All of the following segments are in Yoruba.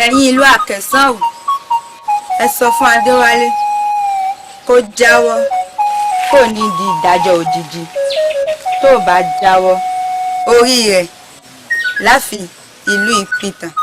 ẹ̀yin ìlú Àkẹsàn ò ẹ sọ fún Adéwálé kó jáwọ́ kó ní di ìdájọ́ òjijì tó bá jáwọ́ orí rẹ̀ láfi ìlú ìpìtàn.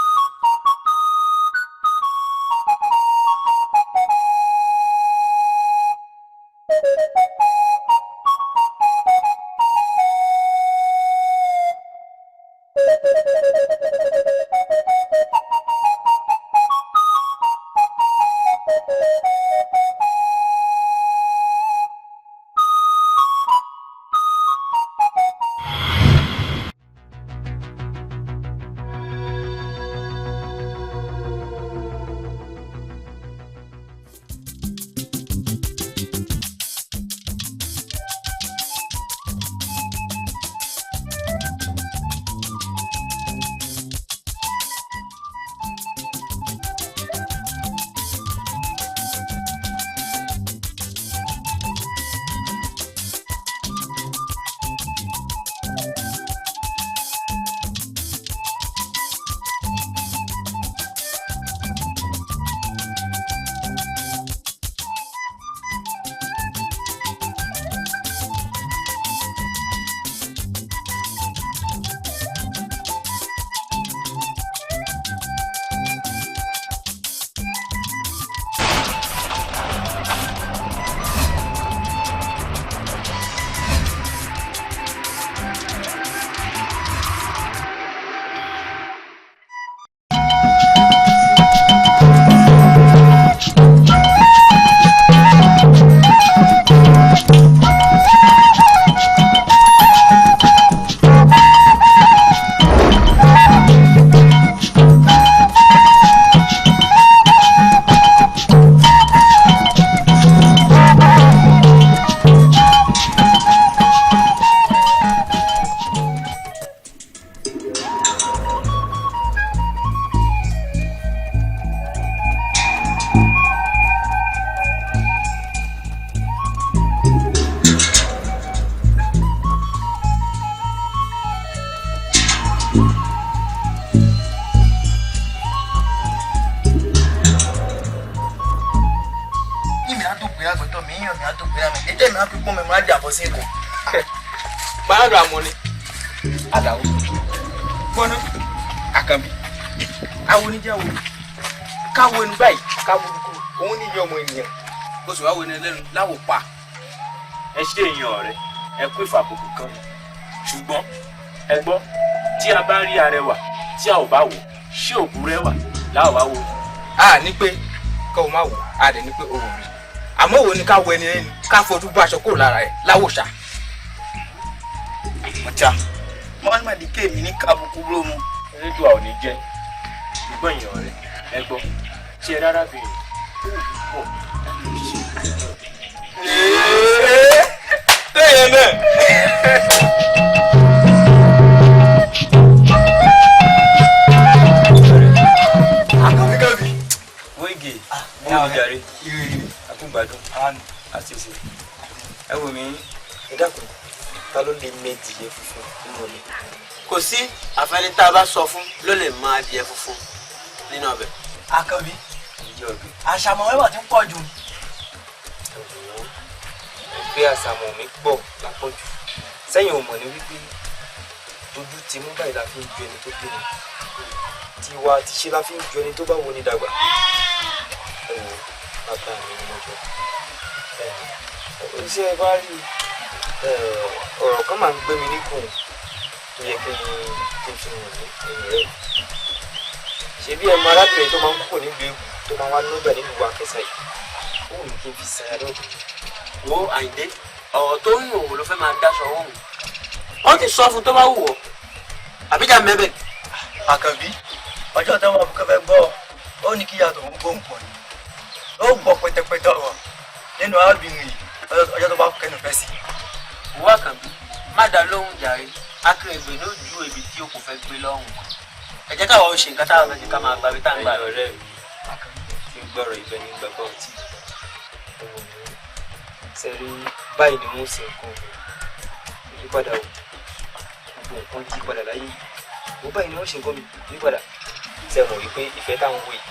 Láwò pa ẹ ṣe èèyàn ọ̀rẹ́ ẹ kú ìfàbùkù kan ṣùgbọ́n ẹ gbọ́ tí a bá rí arẹwà tí a ò bá wò ṣé òkú rẹwà láò wá wò. a ní pé kó o má wò a dẹ̀ ní pé o wò rí àmọ́ òun ni ká wo ẹni lẹ́nu ká fojú bá aṣọ kúrò lára ẹ̀ láwòṣà. ọjà wọn má di kéèmí ní kábùkù ló mu. elédùà ò ní jẹ́ ṣùgbọ́n èèyàn ọ̀rẹ́ ẹ gbọ́ tí ẹ rárá bèèrè ó wù pọ̀ láti ṣe lẹ́yìn náà. akọ́bíkọ́bí wíìgì ní ọjàre akúgbàdùn àti ìsìn ẹ wò mí ẹ dákun ta ló lè méjì yẹ funfun nínú mi. kò sí àfẹni tá a bá sọ fún ló lè máa adìẹ funfun nínú ọbẹ̀. akọbí àṣàmọ̀ wẹ́wà tí ń pọ̀ jù. pé àṣàmọ̀ mi pọ̀ lápọ̀jù sẹ́yìn ò mọ̀ ní wípé tójú ti mú báyìí la fi ń ju ẹni tó bí mi tiwa ti ṣe la fi ń ju ẹni tó bá wo ni dàgbà. ẹ wo bàbá mi ni mo jọ iṣẹ́ bá rí ọ̀rọ̀ kan máa ń gbé mi níkùn tó yẹ kí n fi hàn ní ẹ̀yìn rẹ̀ ṣe bí ẹmọ arábìnrin tó máa ń kúrò nílùú ewu tó máa wá lọ́jà nínú wa Àkẹsà yìí ó wù mí kí n fi ṣàyà lọ́dún. wo Àyìndé ọ̀rọ̀ tó ń yòwò ló fẹ́ máa dáṣọ wọ́n mu wọ́n ti sọ fún tó bá wù ọ́ àbíjà mẹ́bẹ̀. Àkànbí ọjọ́ tó wọn kẹfẹ́ gbọ́ ó ní kíyà tó ń gbóhùn pọ̀ ni ó gbọ́ pẹ́tẹ́pẹ́tẹ́ ọ̀rọ̀ nínú arábìnrin yìí ọjọ́ tó bá kẹnu fẹ́ sí. wo Àkànbí má dá lóhùn jàre Akérègbè ló ju ibi tí o kò fẹ́ gbé lọ́hùn ẹ jẹ́ káwọn ṣe nǹkan táwọn fẹ́ ká máa gbà bí tá à ń gbà. ọ̀rẹ́ mi ń gbọ́rọ̀ ibẹ̀ ní gbàgbọ́ ọtí sẹ́rí báyìí ni wọ́n sì ń kọ́ ìyípadà o gbogbo nǹkan yí padà láyé wo báyìí ni wọ́n ṣe ń kọ́ mi ìyípadà ṣe mọ̀ wípé ìfẹ́ táwọn wò yìí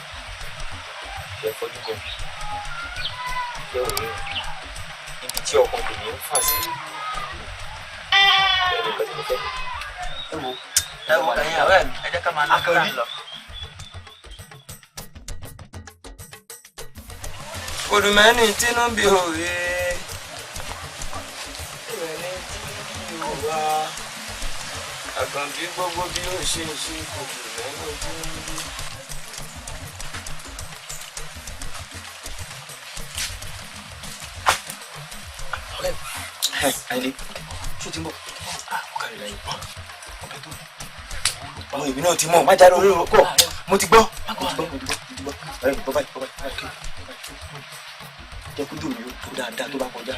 ìfẹ́ fojú gan ìfẹ́ òní ibi tí ọkàn tèmi ń fà sí ẹni nǹkan tí mo fẹ́. ẹ wo ẹ̀yin ọ̀rẹ́ mi ẹ jẹ́ ká máa ná ká lọ. Olùmẹ́ni tínú bí òye ìrẹ̀lẹ̀ tí ó wá àgànbí gbogbo bí ó ṣe kò jù lẹ́nu tí ń bí. Àìlè tó ti ń bọ̀ ọ̀kàrí láyé àwọn èmi náà ti mọ̀ má jáde orí ọkọ̀ mo ti gbọ́ ọ̀rẹ́ mi bọ́ báyìí jẹ́ kó dùn mí ó dáadáa tó bá kọjá.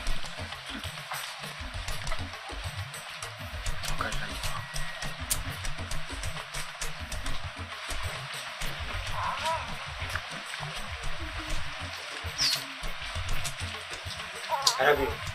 Arábìnrin.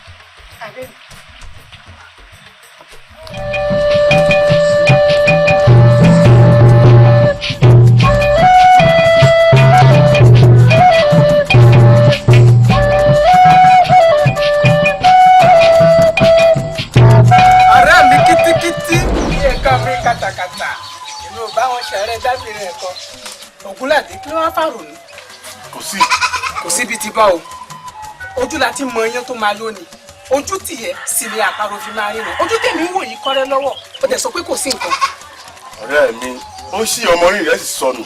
Kàtàkàtà inú báwọn ṣàrẹ dábìrin ẹ̀kọ́ Ògúnládé kí wọ́n fàrònú. kò síbi tí bá o ojú la ti mọ iyán tó máa lónìí ojú tìyẹ sì ni àparò fi máa rí nà ojú tèmi ń wò yìí kọ́rẹ́ lọ́wọ́ ó dẹ̀ sọ pé kò sí nǹkan. ọ̀rẹ́ mi ó ń ṣí ọmọ rìn rẹ̀ sì sọnù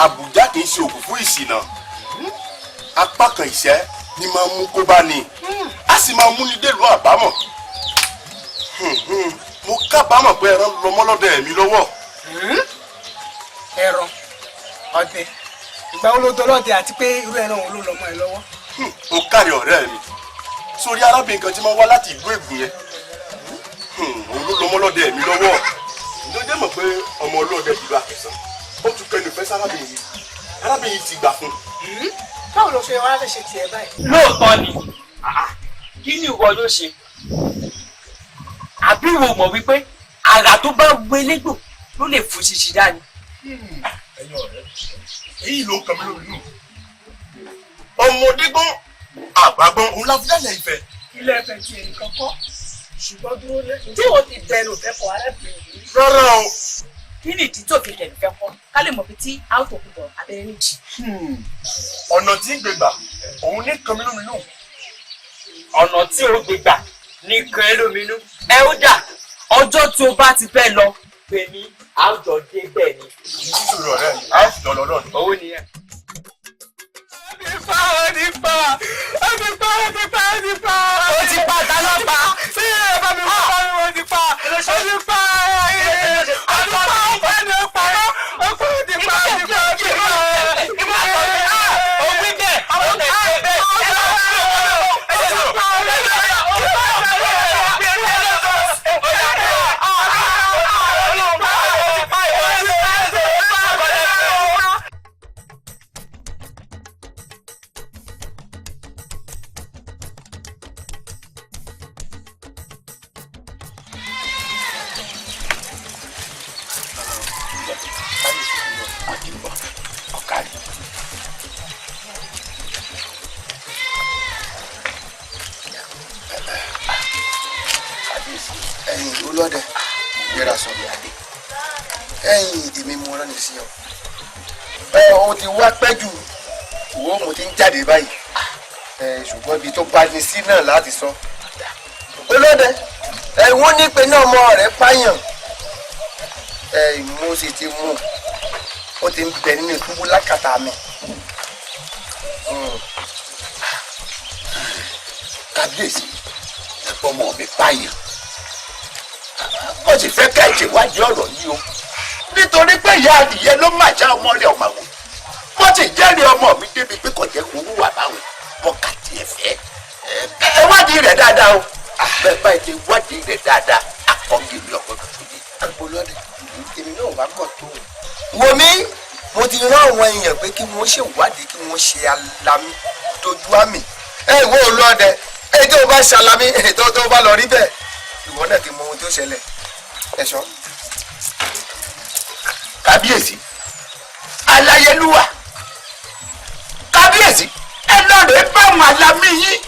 àbùjá kì í ṣe òògùn fún ìṣìnà apá kan ìṣẹ́ ni máa ń mú kó bá ní a sì máa mú ní dèlú àbámọ̀ mo kábàámọ̀ pé ẹran lọ mọ́lọ́dẹ mi lọ́wọ́. ẹran ọdẹ ìgbà wo ló dọlọ́dẹ àti pé irú ẹran wo ló lọ mọ́ ẹ lọ́wọ́. ó kárí ọ̀rẹ́ mi sórí arábìnrin kan tí máa wá láti ìlú Ègùn yẹn òun ló lọ mọ́lọ́dẹ mi lọ́wọ́ ìjọba mọ̀ pé ọmọ ọlọ́dẹ ìlú Àkẹsàn ó tún kẹnu ìfẹ́ sárábìnrin yìí arábìnrin yìí ti gbà fún. báwo ló ṣe wá fẹ́ ṣe tiẹ̀ báyìí. lóòótọ́ ni kí ni ìwọ ló ṣe àbí wo mọ̀ wípé àrà tó bá gbé légbò ló lè fún ṣíṣí dání. ẹ̀yin ọ̀rẹ́ èyí ló ń kàn mí lórí nù ọmọdé gbọ́n àgbàgbọ́n òun láfíàlẹ̀ ìfẹ́. ilé ẹ̀fẹ̀ ti ẹnìkan kọ́ ṣùgbọ́n dúró lẹ́yìn tí wọ́n ti bẹ̀rù fẹ́ kọ́ arábìnrin yìí. rárá o. kí ni ìdí tó fi kẹ̀lú fẹ́ kọ́ ká lè mọ̀ bí tí a ó tó kú bọ̀ abẹ́rẹ́ méjì. ọ̀nà tí ń gbégbà òun ní kàn mí lórí nù. ọ̀nà tí o gbé gbà nìkan ẹ lóminú ẹ ó dà ọjọ́ tí o bá ti fẹ́ lọ pè mí àjọ dé bẹ́ẹ̀ ni. nítorí ọ̀rẹ́ mi a sì lọ lọ́dọ̀ ni. owó nìyẹn. ó ti pa tálọ́pàá sí ẹ bá mi wá bá mi wọ́n ti pa ó ti pa ẹ̀yin olóde gbéra sọ̀rọ̀ adé ẹ̀yin èmi mo rán ní sí ọ o ti wá pẹ́ jù wo mo ti ń jáde báyìí ṣùgbọ́n ibi tó bá ní sí náà láti sọ olóde wọ́n ní pé náà ọmọ rẹ̀ pààyàn mo sì ti mú ó ti ń bẹ nínú ìkúbú lákàtà mi. kábíyèsí ẹ̀pọ̀ ọmọ mi pààyàn ó sì fẹ́ ká ìṣèwádìí ọ̀rọ̀ yìí o nítorí pé ìyá adìyẹ ló máa ṣá ọmọ rẹ̀ ọmọ àwọn wọ́n ti jẹ́rìí ọmọ mi débi pé kò jẹ́ kó wúwà báwọn wọ́n kà tiẹ̀ fẹ́ ẹ wádìí rẹ̀ dáadáa o bẹ́ẹ̀ báyìí ti wádìí rẹ̀ dáadáa akọ́kí mi ọ̀pọ̀ tuntun ni. agbolọ́dẹ èmi náà wá pọ̀ tó wo mi mo ti rán àwọn èèyàn pé kí wọ́n ṣèwádìí kí wọ́n ṣe alámì dojú àmì wo olóde èyí tó bá ṣàlámì èyí tó bá lọ rí bẹ́ẹ̀ ìwọ náà ti mọ ohun tó ṣẹlẹ̀ ẹ̀ṣọ́. kábíyèsí aláyélúwà kábíyèsí ẹ lọ́ọ̀rẹ́ bá wọn alámì yín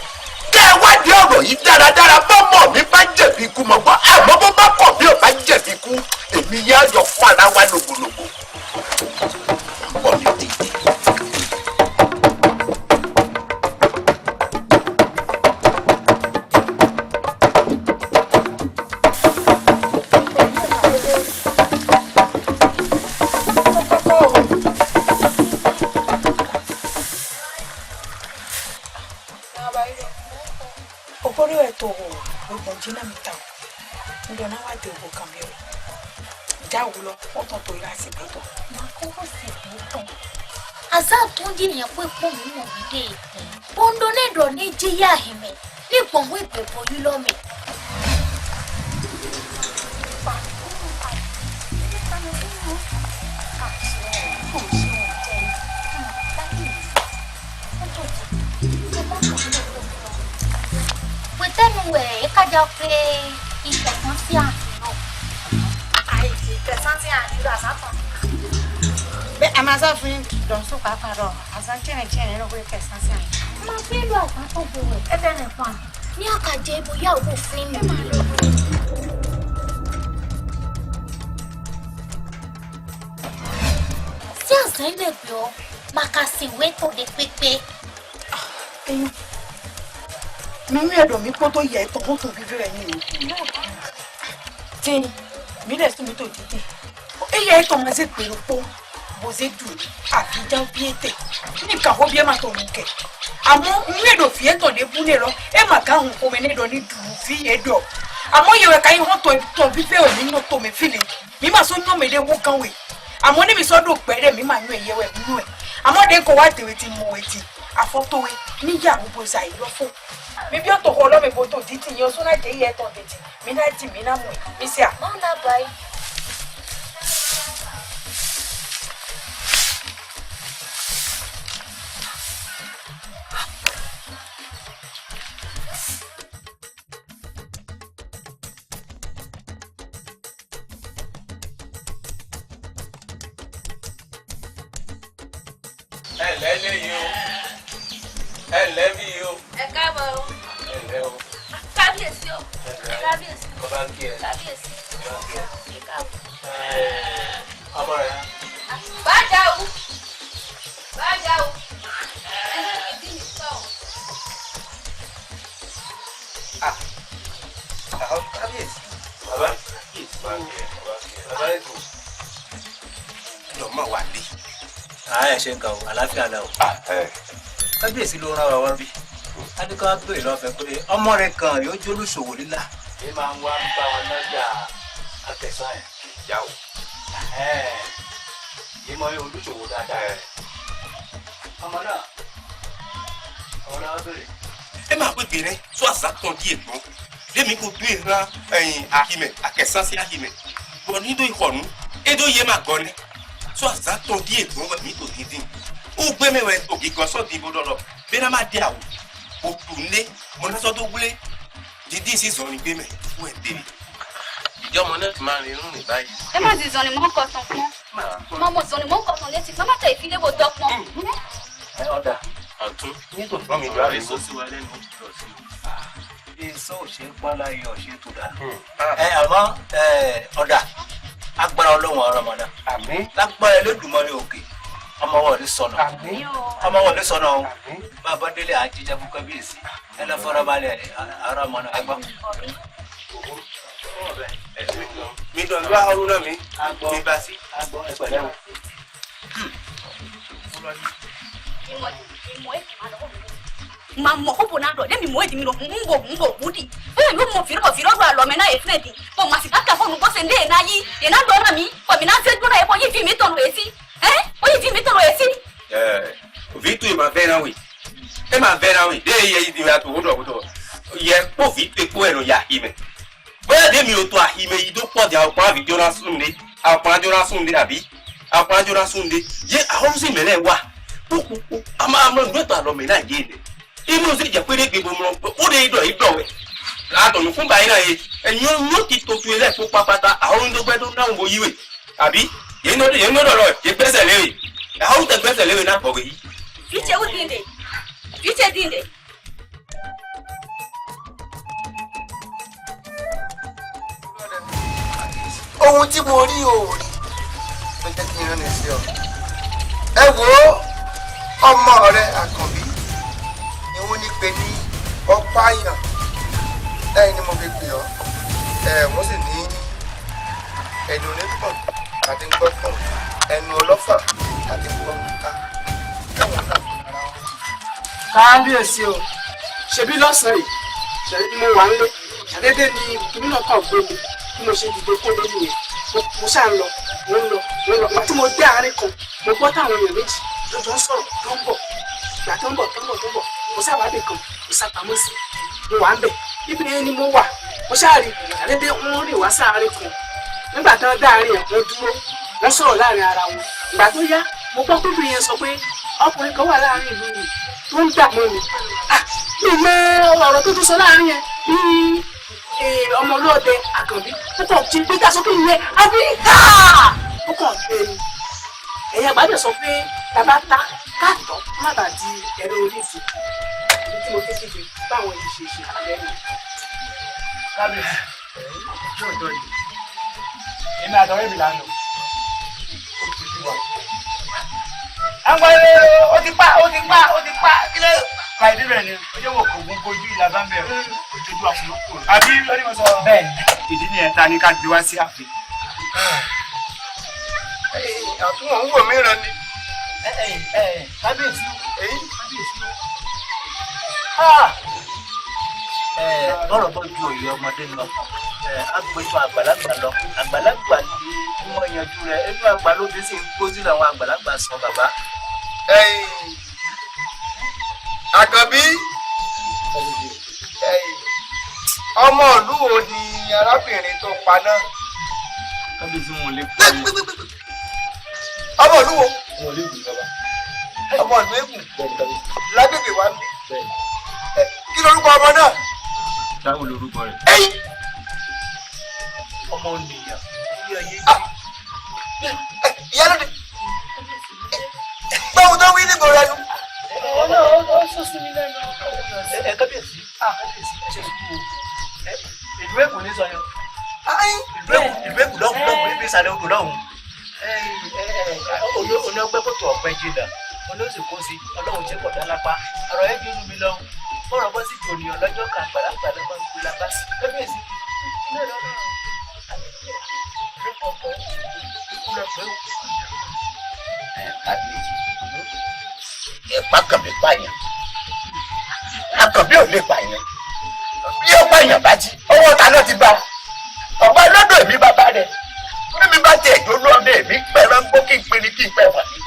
kẹ́ ẹ wádìí ọ̀rọ̀ yìí dáradára bọ́mọ̀ mi bá jẹ̀bi ikú mọ́ gbọ́ àmọ́ bó bá kọ̀ bí ò bá jẹ̀bi ikú èmi yá yọ fún ara wa lògbòlògbò. Bọ́ mi dìde. Azatundi ni yakwe pomi mo mide. Bondo ne do ne jiya hime. Ni pomwe pepo yulome. Wetenu we kaja pe ipesansi anu. Ai ipesansi anu da sapa. Be amaza fun don so papa ro azanche ne chene no we kesansi an ma fi lo ata ko bo e be ne fa ni akaje bo ya o fun mi ma lo si asan le bio makasi we to de pepe mi mi edo mi po to ye to ko to bi re ni tin mi le su mi to titi e ye to ma se pe po Bosé tout, Abidjan piété. Ni kaho bien ma tomuke. Amo mwedo fiento de bunero. E maka hun komene do ni dufi edo. Amo yewe kai hon to bife o ni no to me feeling. Mi ma so nyo me de wo kan we. Amo ni mi so do pere mi ma nyo yewe nu e. Amo de ko wa de we ti mo we ti. Afoto we ni ya wo sa iro fo. Mi bi o to ho lo me bo to titi yan so na de ye to titi. Mi na ti mi na mo. Mi se a. Mona bye. ṣe nǹkan o àlàáfíà la o. kábíyèsí ló rán wa wá bí adékọ́ pé lọ́fẹ̀ẹ́ pé ọmọ rẹ̀ kan yóò jólúṣòwò lílà. ẹ máa ń wá ń bá wọn lọ́jà akẹ́sàn ẹ̀ ìyá o. yìí mọ olùṣòwò dáadáa. ọmọ náà bẹ̀rẹ̀. ẹ máa gbé gbèrè tó àṣà kan díẹ̀ gbọ́n lémi kò gbé ran ahimẹ akẹ́sàn sí ahimẹ bọ̀ nídò ìkọ̀nù édò yẹ máa gbọ́ ni. So àṣà tó díẹ̀ gbọ́n wẹ̀ mí kò gidi ó gbé mẹ́wẹ̀ òkè gan sọ́ọ̀dì ìbò dọ̀dọ̀ bẹ́ẹ̀ náà má dé àwò òtù ńlé mọ̀nàṣọ́ tó wúlé dídí sí zọrin gbé mẹ́ fún ẹ̀ délé. ìjọmọ náà ti máa rin irun rìn báyìí. ẹ má ti zọrin mọ́ nǹkan tán fún mọ́mọ́ zọrin mọ́ nǹkan tán létí mọ́mọ́ tẹ ìfilé bò dọ́pọ̀. ẹ ọ̀dà ọ̀tún nítorí fún mi ìjọ àrẹ sọ sí wa lẹ́nu òtítọ́ sí i. èso ò ṣe ń pa láyé ọ̀ṣẹ́ tó dáa. àmọ́ ọ̀dà agbára ọlọ́run ọ̀rọ̀ mọ̀ náà. lágbára Olódùmarè òkè ọmọ wọn ní sọnà ọmọ wọn ní sọnà o máa bọ́ délé àjíjẹ fún kábíyèsí ẹ lọ fọ́nrán balẹ̀ ọ̀rọ̀ mọ̀ náà ẹgbọ́n. mi dọ̀ ló àhọ́rú náà mi bá sí. ẹgbẹ̀rẹ́ o. ma mo ko bona do dem mo edimi lo ngo budi e yo mo firo do alo me na e fredi ko ma sika fo mo ko sende na yi e na do na mi ko mi na se do na e ko yi fi mi to no esi o yi fi mi to no esi vitu e ma vera we de ye di atu wo do ye po vitu po eno ya ime bóyá de mi o to ahime yi do po dia o video na sunde àbí apá jora sunde ye ahom si mele wa ama ndo ta lo me na ye de inú sì jẹ́ pé lẹ́gbẹ̀ẹ́ bomi lọ ó lè dọ̀ ìdọ̀ wẹ̀ látọ̀nù fún báyìí náà yẹ ẹ̀yin yóò ti tọ́jú ilé fún pápátá àwọn oúnjẹ tó náà ń wo yíwè àbí yẹn ní ọ̀dọ̀ rẹ̀ yẹ gbẹ́sẹ̀ lérè How the best level na for yi. Fiche udinde. Fiche dinde. Ohun tí mo rí o rí ló jẹ́ kí n rán ní sí ọ. Ẹ wo ọmọ rẹ Àkànbí ni wọ́n ní pé ní ọ̀pá àyàn lẹ́yìn ni mo fi pè ọ́. Wọ́n sì ní ẹnu onígbọ̀n àti gbọ́gbọ̀n ẹnu ọlọ́fà àti gbọ́gbọ̀n. Kábíyèsí o ṣebí lọ́sàn-án yìí ṣebí mo wà nílé àdédé ni kíní náà kàn gbé mi bí mo ṣe dìde kó lé nìyẹn mo ṣáà ń lọ ìgbà tí mo dé àárín kan mo gbọ́ táwọn èèyàn méjì lọ́jọ́ sọ̀rọ̀ tó ń bọ̀ ìgbà tó ń bọ̀ mo sábàbí kan mo sápamọ́ sí mo wà ń bẹ̀ ibi yẹn ni mo wà mo ṣáà rí àdédé wọ́n rìn wá sáàárín kan nígbà tí wọ́n dá àárín yẹn wọ́n dúró wọ́n sọ̀rọ̀ láàrin ara wọn ìgbà tó yá mo gbọ́ pé obìnrin yẹn sọ pé ọkùnrin kan wà láàrin ìlú mi tó ń dààmú mi ìmọ̀ ọ̀rọ̀ tó tún sọ láàrin yẹn ní ọmọ olóòde Àkànbí tó kàn jí gbé dásókè yẹn Áfíríkà ó kàn gbé ni ẹ̀yà àgbàdo sọ pé bàbá ta káàtó má bàa di ẹ̀rọ oríṣi èyí tí mo fi kéde báwọn yìí ṣe ṣe lẹ́yìn. Kábíyèsí yóò dọ̀ yìí èmi àtọ̀rẹ́ mi lánàá ó ti fi wà. Àwọn ó ti pa kílẹ̀. Fàìdí rẹ̀ ni ojú wo kò gún kojú ìlà bá ń bẹ̀rẹ̀ ojoojú àfọlọ́kù. Àbí lórí mo sọ. Bẹ́ẹ̀ni ìdí ni ẹ̀ta ni ká gbé wá sí ààfin. Àtúwọ̀n ń wò mí ràn ni. Kábíyèsí. Lọ́rọ̀ tó ju òye ọmọdé lọ agbèsò àgbàlagbà lọ àgbàlagbà ni wọ́n yanjú rẹ̀ inú àgbà ló dé sí gbójú làwọn àgbàlagbà sọ bàbá. Àkànbí ọmọ ìlú wo ni arábìnrin tó pa náà? Kábíyèsí wọn lè pa yín. Ọmọ ìlú wo? Wọn lè gùn bàbá. Ọmọ ìlú Ègùn lágbègbè wa mi. Kí lorúkọ ọmọ náà? Táwọn lorúkọ rẹ̀. Ọmọ nìyà ilé ayé ìyá lóde báwo tó wí nígbò rẹ nu. ó sọ sí mi lẹ́nu. Kábíyèsí ṣe kú ìlú Ègùn ní sọyọ ìlú Ègùn lọ́hùn níbi ìsàlẹ̀ odò lọ́hùn oní ọgbẹ́ kòtò ọ̀pẹ jìnnà olóòsì kó sí ọlọ́run tí kò dá lápá ọ̀rọ̀ ẹ̀ jónú mi lọ́hùn bọ́rọ̀ bọ́ sí jòníyàn lọ́jọ́ kan àgbàlagbà lọ́mọ ń gbé lápá kábíyèsí ilé lọ́nà ẹ̀pá Àkànbí pààyàn Àkànbí ò lè pààyàn bí ó pààyàn bá ti ọwọ́ ta ló ti bá ọba lọ́dọ̀ èmi bàbá rẹ̀ mímí bá ti ẹ̀jọ́ lọ́dọ̀ èmi pẹ̀rẹ̀ ń gbó kí n pinni kí n pẹ̀ wà ní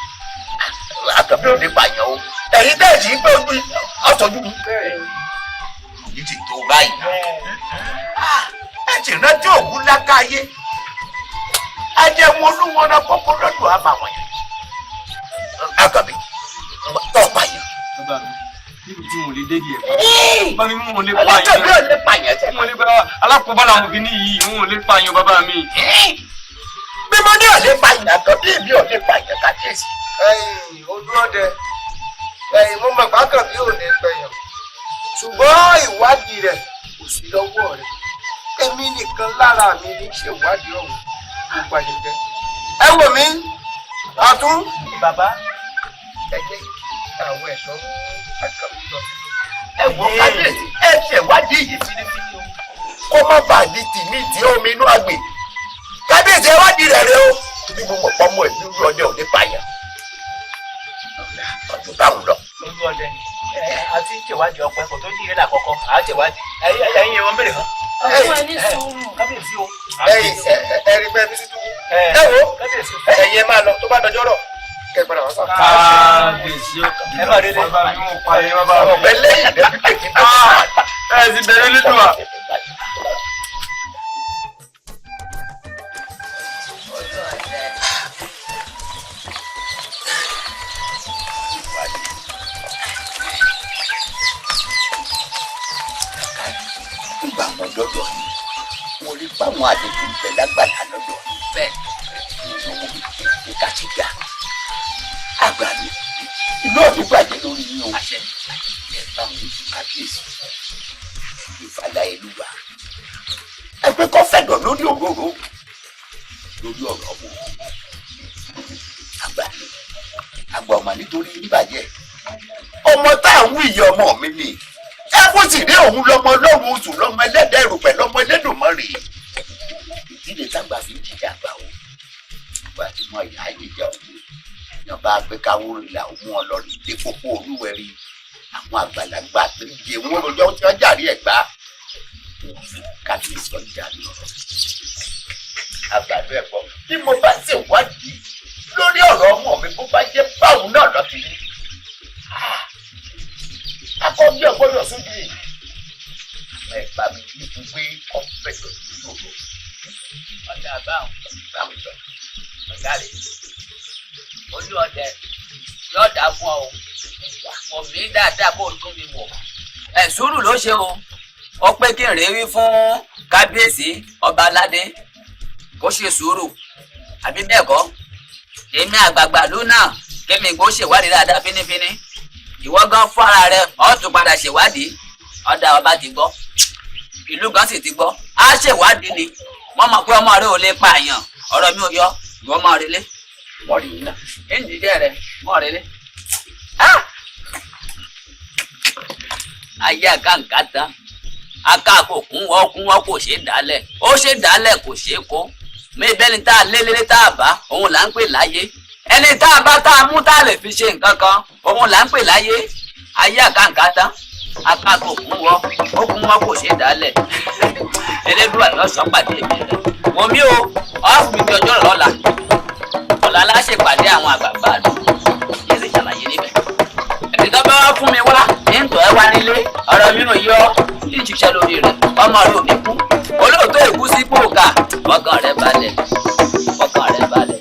Àkànbí ò lè pààyàn o ẹ̀yin tẹ̀ sí pé ojú ọ̀tọ̀jú mi yìí ti tó báyìí ẹ ti rántí òkú lákàáyé ajẹun olúwọn náà kọ́kọ́ lọ́dọ̀ àbàwọ̀n yẹn Àkànbí tọ́pa yẹn. Bàbá mi níbi tí mo lè dé díẹ̀. Bàbá mi mo lè pààyàn. Àkànbí ò lè pààyàn tẹ́lẹ̀. Mo lè bá alákòóbá làwọn kìíní yìí mo lè pààyàn bàbá mi. Bí mo ní ò lè pààyàn Àkànbí mi ò lè pààyàn kábíyèsí. Ojú ọdẹ mo mọ̀ pé Àkànbí ò lè pẹ̀yàn ṣùgbọ́n ìwádìí rẹ̀ kò sí lọ́wọ́ rẹ̀ èmi nìkan lára mi ní ṣèwádìí ọ̀hún gbogbo àyẹ̀jẹ. Ẹ wò mí àtún bàbá ẹ jẹ́ àwọn ẹ̀ṣọ́ Àkànbí lọ sí. Ẹ wo kábíyèsí ẹ ṣèwádìí yìí fínífíní o kó má bàa di tìmí tí omi inú àgbè kábíyèsí ẹ wádìí rẹ̀ rẹ o bí mo mọ̀ pọ́ mọ́ ẹ̀mí ojú ọdẹ ò ní pààyàn ọdún táwọn lọ. ojú ọdẹ àti ìṣèwádìí ọpẹ kò tó di ìrẹ́lẹ̀ àkọ́kọ́ àṣèwádìí ẹ̀yin ẹ̀wọ̀n bèrè hàn. Kábíyèsí o. Ẹ̀rí bẹ́ẹ̀ bí sí túbú. Ẹ wo ẹ̀yin ẹ máa lọ tó bá dọjọ́ rọ̀ kẹgbẹ́ra wọn sá. Kábíyèsí o. Ẹ bá délé. Bàbá mi mo pààyàn bàbá mi. Ọ̀bẹ lẹ́yìn àdébí kékeré. Ẹ ti bẹ̀rẹ̀ lẹ́tọ̀ wa. Nígbà wọn dọ́dọ̀ yìí mo rí báwọn àlejò ń bẹ lágbàlá lọ́dọ̀ bẹ́ẹ̀ ìka ti gbà ìlú ò ní bàjẹ́ lórí yín o ẹ bá mi kábíyèsí ìfàlà ìlú wa ẹ pé kọ́ fẹ̀dọ̀ lórí òróró lórí ọ̀rọ̀ ọmọ àgbà ọmọ nítorí níbàjẹ́ ọmọ tá à ń wí ìyá ọmọ mi ni ẹ kó sì rí òun lọmọ lọ́rùn oṣù lọmọ ẹlẹ́dẹ̀ ìrùpẹ̀ lọmọ ẹlẹ́dùnmọ́rì ìdílé tágbà fi jíjà gbà ó àgbà tí wọ́n yà á jíjà òun yàn bá gbé káwó ìlà òun ọlọ́rin dé pópó olúwẹ̀rí àwọn àgbàlagbà tó yẹ wọn lọ́jọ́ tí wọ́n jàrí ẹ̀gbá wọn fi kábíyèsí ọjà lọ́rọ̀ àgbàdo ẹ̀fọ́ bí mo bá ṣèwádìí lórí ọ̀rọ̀ ọmọ mi bó bá jẹ́ báwọn náà lọ́ọ́ rí akọ́bí ọgbọ́dọ̀ sójú yìí àwọn ẹ̀gbá mi ní gbogbo ọ̀fẹ́ tó ti lòlò ọ̀dà àbáwọn báwọn lọ ọ̀dà rẹ̀ olú ọ̀dẹ yóò dá fún ọ òmí dáadáa bó tún mi wọ̀ ẹ̀ sùúrù ló ṣe o ó pé kí n rèé wí fún kábíyèsí ọba aládé kó ṣe sùúrù àbí bẹ́ẹ̀ kọ́ èmi àgbààgbà lónà kémi gbó ṣèwádìí dáadáa fínífíní ìwọ gan fún ara rẹ ọ tún padà ṣèwádìí ọ̀dà ọba ti gbọ́ ìlú gan sì ti gbọ́ á ṣèwádìí ni wọ́n mọ̀ pé ọmọ rẹ ò lè pààyàn ọ̀rọ̀ mi ò yọ ìwọ mọ̀ rẹ lé mọ̀ rí iná ẹ̀ǹdí dẹ́ rẹ mọ̀ rẹ lé. ayé àkàǹkà tán akáàkó kún wọ́n kò ṣeé dálẹ̀ ó ṣeé dálẹ̀ kò ṣeé kó mébẹ́ni tá a lélẹ́lẹ́ tá a bá òun là ń pè láyé ẹni tá a bá tá a mú tá a lè fi ṣe nǹkan kan òun là ń pè láyé ayé àkàǹkà tán akáàkó kún wọ́n kò ṣeé dálẹ̀ ẹlẹ́dùn àyọ̀sán pàdé mi rẹ̀ wọ́n mi ò ọ́ fún mi di ọjọ́ lọ́la ọ̀la aláṣẹ pàdé àwọn àgbààgbà àdúgbò yìí sì ṣàlàyé níbẹ̀ ẹni tó bá wá fún mi wá ní ń tọ́ ẹ wá nílé ọ̀rọ̀ mi ò yọ ní ìṣiṣẹ́ lórí rẹ̀ ọmọ rẹ̀ ò ní kú olóòótọ́ èkú sí pòkà ọkàn rẹ̀ balẹ̀ ọkàn rẹ̀ balẹ̀.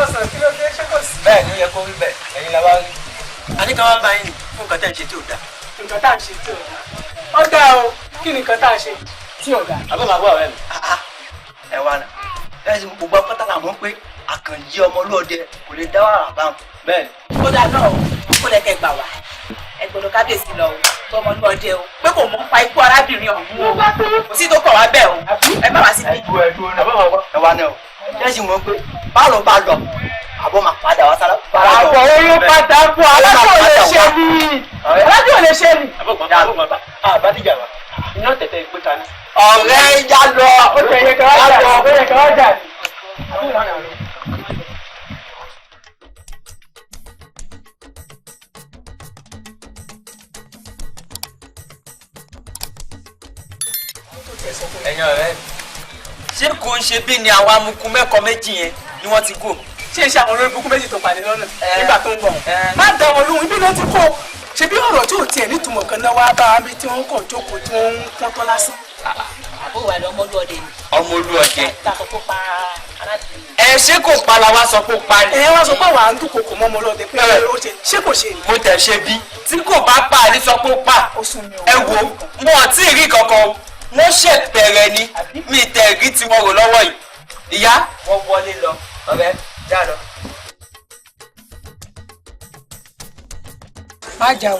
bẹ́ẹ̀ ni ó yẹ kó rí bẹ́ẹ̀ ẹ̀yin la wá rí a ní ká wá bá yín fún nǹkan tẹ́ ń ṣe tí ò dáa. nǹkan tá à ń ṣe tí ò dáa ó dáa o kí ni nǹkan tá à ń ṣe tí ò dáa. àbọ̀ máa gbọ́ ọ̀rẹ́ mi. ẹ wá náà ẹ sì gbogbo apáta là mọ̀ pé àkànjí ọmọ olóòde kò lè dá wàrà báwọn. bẹ́ẹ̀ ni. ó dáa náà ó lẹ kẹ gbà wá ẹ gbọ́dọ̀ kábíyèsí lọ o tọmọ ní ọdẹ o pé kò mọ ń pa ikú arábìnrin ọ̀hún o kò sí tó kọ̀ wá bẹ́ẹ̀ o ẹ bá wá sí bí. ẹ wá náà o ẹ sì mọ̀ pé báwo bá lọ àbọ̀ máa padà wá sára. àbọ̀ oyún padà bọ̀ alájọ́ ò lè ṣe ni alájọ́ ò lè ṣe ni. àbátìjà wa iná tẹ̀tẹ̀ gbé ta ni. ọ̀rẹ́ yá lọ ó tẹ̀ yẹ káwá jà ó yẹ káwá jà ni. ẹ̀yin ọ̀rẹ́ ṣé kò ń ṣe bí ni àwọn amukú mẹ́kọ̀ọ́ méjì yẹn ni wọ́n ti kó. ṣé iṣẹ́ àwọn olórí burúkú méjì tó pàdé lọ́nà nígbà tó ń bọ̀ má dá wọn lóhùn ibi náà ti kó ṣe bí ọ̀rọ̀ tí ò tiẹ̀ nítumọ̀ kan náà wá bá wa bí tí wọ́n kàn jókòó tí wọ́n ń pọ́n tọ́ lásán. àbó wà ní ọmọ olúọdẹ ni. ọmọ olúọdẹ. tàkó kó pa arábìnrin. ẹ ṣé kò pa la wá sọ pé ó parí. ẹ wá sọ pé wà á ń dúnkokò mọ́ ọmọ olóòdẹ pé ó ṣe ṣé kò ṣe ni. mo tẹ̀ ṣe bí tí kò bá pa ní sọ pé ó pa ẹ wo mo ò tí ì rí kankan wọ́n ṣèbẹ̀rẹ̀ ni mi tẹ̀ rí tí wọ́n rò lọ́wọ́ yìí ìyá wọ́n wọlé lọ ọ̀rẹ́ já lọ. má jà o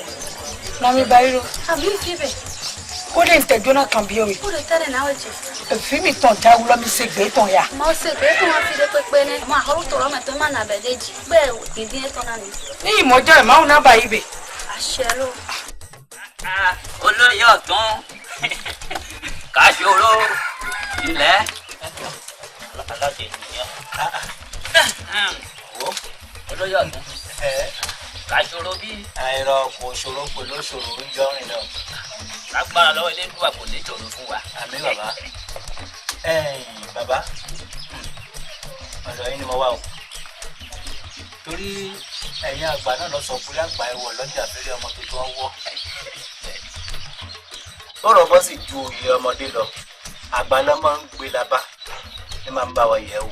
mami bayiro Abi kibe. kó lè tẹjọ́ náà kàn bí o yìí Kó lè tẹ́lẹ̀ náà jẹ. èfi mi tàn já wúlọ́ mi ṣe gbé tàn ya. Ma o se be ko ma fi de pepe ne. Ma ho to ro me to ma na be deji. Gbe dindin to na ni. ní ìmọ̀jọ́ ẹ̀ máa ń nábàá ibẹ̀. Àṣẹ ló. olóyè ọ̀tún kàṣòro ilẹ̀ alájẹ ìyẹn olóyè ọ̀tún kàṣòro bí. àìrọ̀ kò ṣòro pẹ̀lú ṣòro ń jọrin náà. lágbára lọ́wọ́ ilé ìlú àpò lè ṣòro fún wa. àmín bàbá. bàbá ọ̀dọ̀ yín ni mo wà o torí ẹ̀yin àgbà náà lọ sọ pé àgbà ẹ̀wọ̀ lọ́jà fẹ́rẹ́ ọmọ tuntun ọwọ́ lọ́rọ̀ bọ́ sì ju òye ọmọdé lọ àgbà náà máa ń gbé lábá ní máa ń bá wa yẹ̀ wò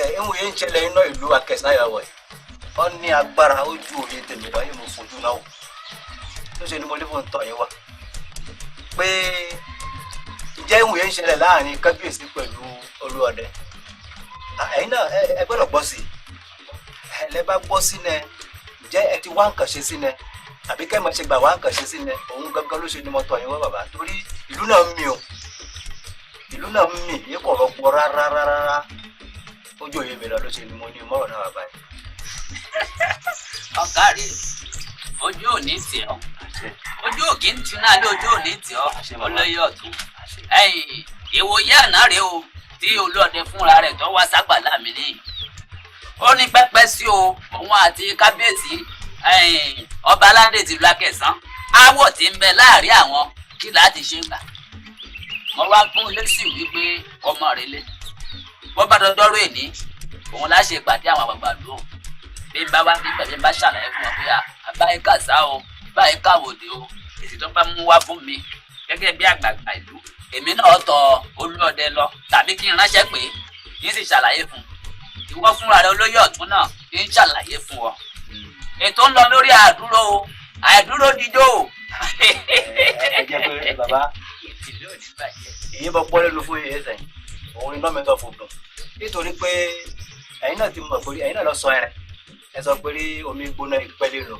ìwọ̀n yẹn ń ṣẹlẹ̀ iná ìlú akẹ́sàyàwọ̀ ẹ̀ wọ́n ní agbára ojú òye tèmi lọ́yẹ mo fojú náà wò tó ṣe ni mo ní fún tọ̀ yín wá pé ǹjẹ́ ìwọ̀n yẹn ń ṣẹlẹ̀ láàrin kábíyèsí pẹ̀lú olúọdẹ ẹ̀yin náà ẹ gbọ́dọ̀ gbọ́ sí i ẹ lẹ́ bá gbọ́ sí nẹ ǹjẹ́ ẹ ti wá nǹkan ṣe sí nẹ àbí kẹ́ ẹ máa ṣe gbà wá nǹkan ṣe sí nẹ òun gangan ló ṣe ni mo tọ̀ yín wá bàbá torí ìlú náà ń mì o ìlú náà ń mì yín kò rọpò rárá ojú òye mi lọ ló ṣe ni mo ní mọ́rọ̀ náà bàbá yìí. ọ̀gá rẹ̀ ojú ò ní tì ọ́ ojú òkè ń tì náà lé ojú ò ní tì ọ́ olóyè ọ̀tún ìwòye àná rèé o tí olóòdẹ fúnra rẹ̀ tó wá ságbàlá mi ní ó ní pẹ́pẹ́ sí o òun àti kábíyèsí ọba aládé tìlú Akẹ̀sán áwọ̀ tí ń bẹ láàrin àwọn kí láti ṣe gbà wọ́n wá fún lẹ́sìn wípé ọmọ rẹ̀ lé wọ́n bá dọ́dọ́rọ́ èní òun láṣẹ ìpàdé àwọn àgbàgbà lò bí n bá wá níbẹ̀ bí n bá ṣàlàyé fún ọ pé àbáyé kàṣá o báyé káwòdì o èsì tó bá mú wá fún mi gẹ́gẹ́ bí àgbààgbà ìlú èmi náà tọ olóòdẹ lọ tàbí kí n ránṣẹ́ pé kí n sì ṣàlàyé fún ìwọ fúnra rẹ olóyè ọ̀tún náà kí n ṣàlàyé fún ọ ètò ń lọ lórí àdúró o àìdúró dídó o. ẹ jẹ́ pé bàbá èyí bọ́ pọ́ lẹ́nu fún yẹn sẹ́yìn òun iná mi tọ́ fún dùn nítorí pé ẹ̀yin náà ti mọ̀ pé ẹ̀yin náà lọ sọ ẹ sọ pé omi gbóná ìpẹ́lẹ́ lò.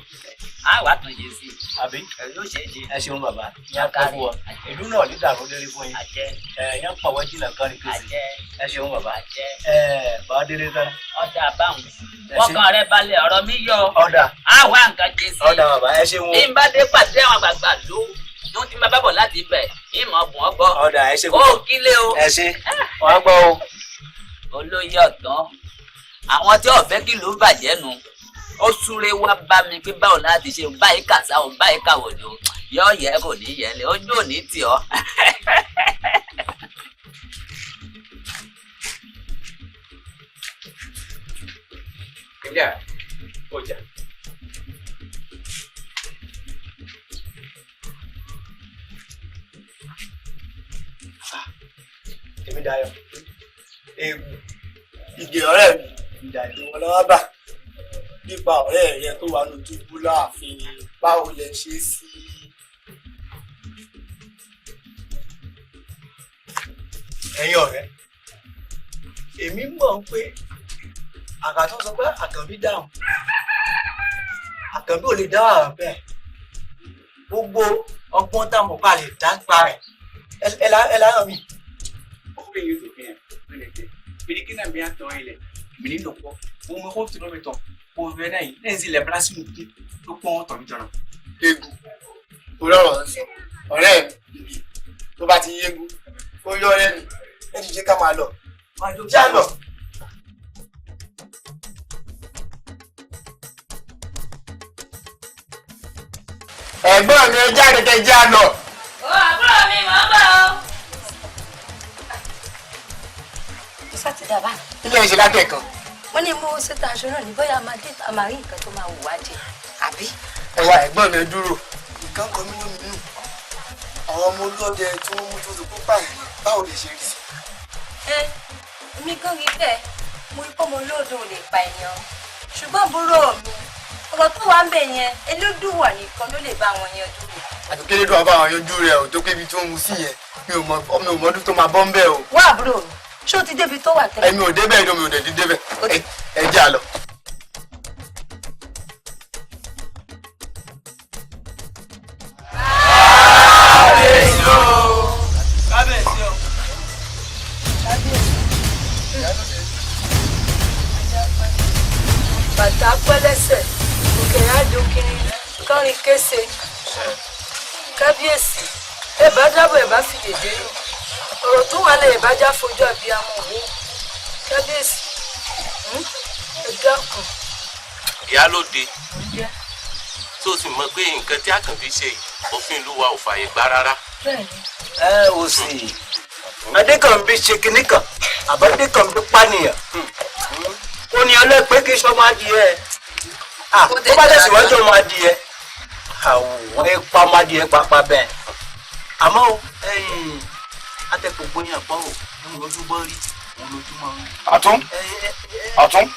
a wà tún yé sí àbí yóò ṣe é ṣe. ẹ ṣeun bàbá ní akáwọ wa ìlú náà ní dàrú lérí fún yín ẹ̀yàn pọ̀ wọ́n jìnnà kan ní kéde ẹ ṣeun bàbá bàbá délé tán. ọ̀dà àbáwọn wọ́kàn rẹ balẹ̀ ọ̀rọ̀ mi yọ ọ̀dà àwa nǹkan jẹ sí. ọ̀dà bàbá ẹ ṣeun. bí n bá dé pàdé àwọn àgbààgbà ló tó ti máa bá bọ̀ láti ibẹ̀ ìmọ̀ ọ̀bùn ọgbọ́. ọ̀dà ẹ ṣe kó kílé o. ẹ ṣe wọ́n gbọ́ o. olóyè ọ̀tán àwọn tí ọ̀fẹ́ kí ló bàjẹ́ nu ó súré wá bá mi pé báwo láti ṣe báyìí kàṣà ò báyìí kàwòdì o yọ yẹ kò ní yẹ lé ojú ò ní tì ọ́. ilé ọjà. èmi Dayọ̀ ewu ìgbé ọ̀rẹ́ mi ìdàgbé wọn lọ́wọ́ bá nípa ọ̀rẹ́ rẹ tó wà ní túbú láàfin báwo lẹ ṣe sí. ẹ̀yin ọ̀rẹ́ èmi mọ̀ pé àkàtọ́ sọ pé àkànbí dáhùn àkànbí ò lè dá wà bẹ́ẹ̀ gbogbo ọgbọ́n tá a mọ̀ pa lè dá pa rẹ̀ ẹ láyọ̀ mi. Ope yuzu pia, melete. Bidi kina biya to ile. Bidi loko. Mo mo hope no beto. O ve dai, enzi le blasi mu ki. To pon to mi jona. Egu. O lọ́rọ̀ nso. Ọ̀rẹ́ mi. Tó bá ti yegu. Ó yọ ọ̀rẹ́ mi. Ẹ ti jẹ́ ká máa lọ. Já lọ. Ẹ̀gbọ́n mi ẹ jáde kẹ́ já lọ. Ó àbúrò mi mọ̀ ń bọ̀ o. Sátidàbá. Ilé ìṣe lábẹ́ kan. Wọ́n ní mo ṣètò aṣọ náà ní bóyá máa dé a máa rí nǹkan tó máa wù wá jẹ. Àbí? Ẹ wá ẹ̀gbọ́n mi dúró. Nǹkan kan mi lóminú. Àwọn ọmọ olóde tí wọ́n mú tó ti kó pààyàn báwo lè ṣe rí sí? Èmi gan rí bẹ́ẹ̀, mo rí pọ́nmọ olóòdò lè pa èèyàn. Ṣùgbọ́n àbúrò mi, ọ̀rọ̀ tó wà ń bẹ̀ yẹn, Elédùwà nìkan ló lè bá wọn yanjú rẹ̀. Àtòkè Elédùwà bá wọn yanjú rẹ̀ ò tó pé ibi tí wọ́n mú sí yẹn mi ò mọ ọdún tó máa bọ́ ń bẹ̀ o. Wá àbúrò mi, ṣé o ti débi tó wà tẹ́lẹ̀? Èmi ò débẹ̀ ìdó mi ò dẹ̀ ti débẹ̀. Ẹ jẹ́ àlọ́. Kábíyèsí o. Bàtà pẹ́lẹ́sẹ̀, òkèrè àdókìrín, kọrin kése. Kábíyèsí, ẹ bá dábọ̀ ẹ bá fi dèdè nù. Ọ̀rọ̀ tó wà lẹ̀ ẹ bá já fojú àbí amọ̀ wò. Kábíyèsí, ẹ dákun. Ìyálóde tó sì mọ̀ pé nǹkan tí Àkànbí ṣe òfin ìlú wa ò fààyè gbà rárá. ẹ ò sì Adékànbí ṣe kinní kan àbádékànbí pànìyàn ó ní ọlẹ́pẹ́ kí sọ́mọ adìyẹ tó bá tẹ̀síwájú ọmọ adìyẹ àwọn ipa ọmọ adìyẹ pàápàá bẹ́ẹ̀ àmọ́ atẹ́kọ̀ọ́ gbóyàn pọ̀ ò ń lójú bọ́ rí òun lójú máa ń. Àtún. ọ̀tún.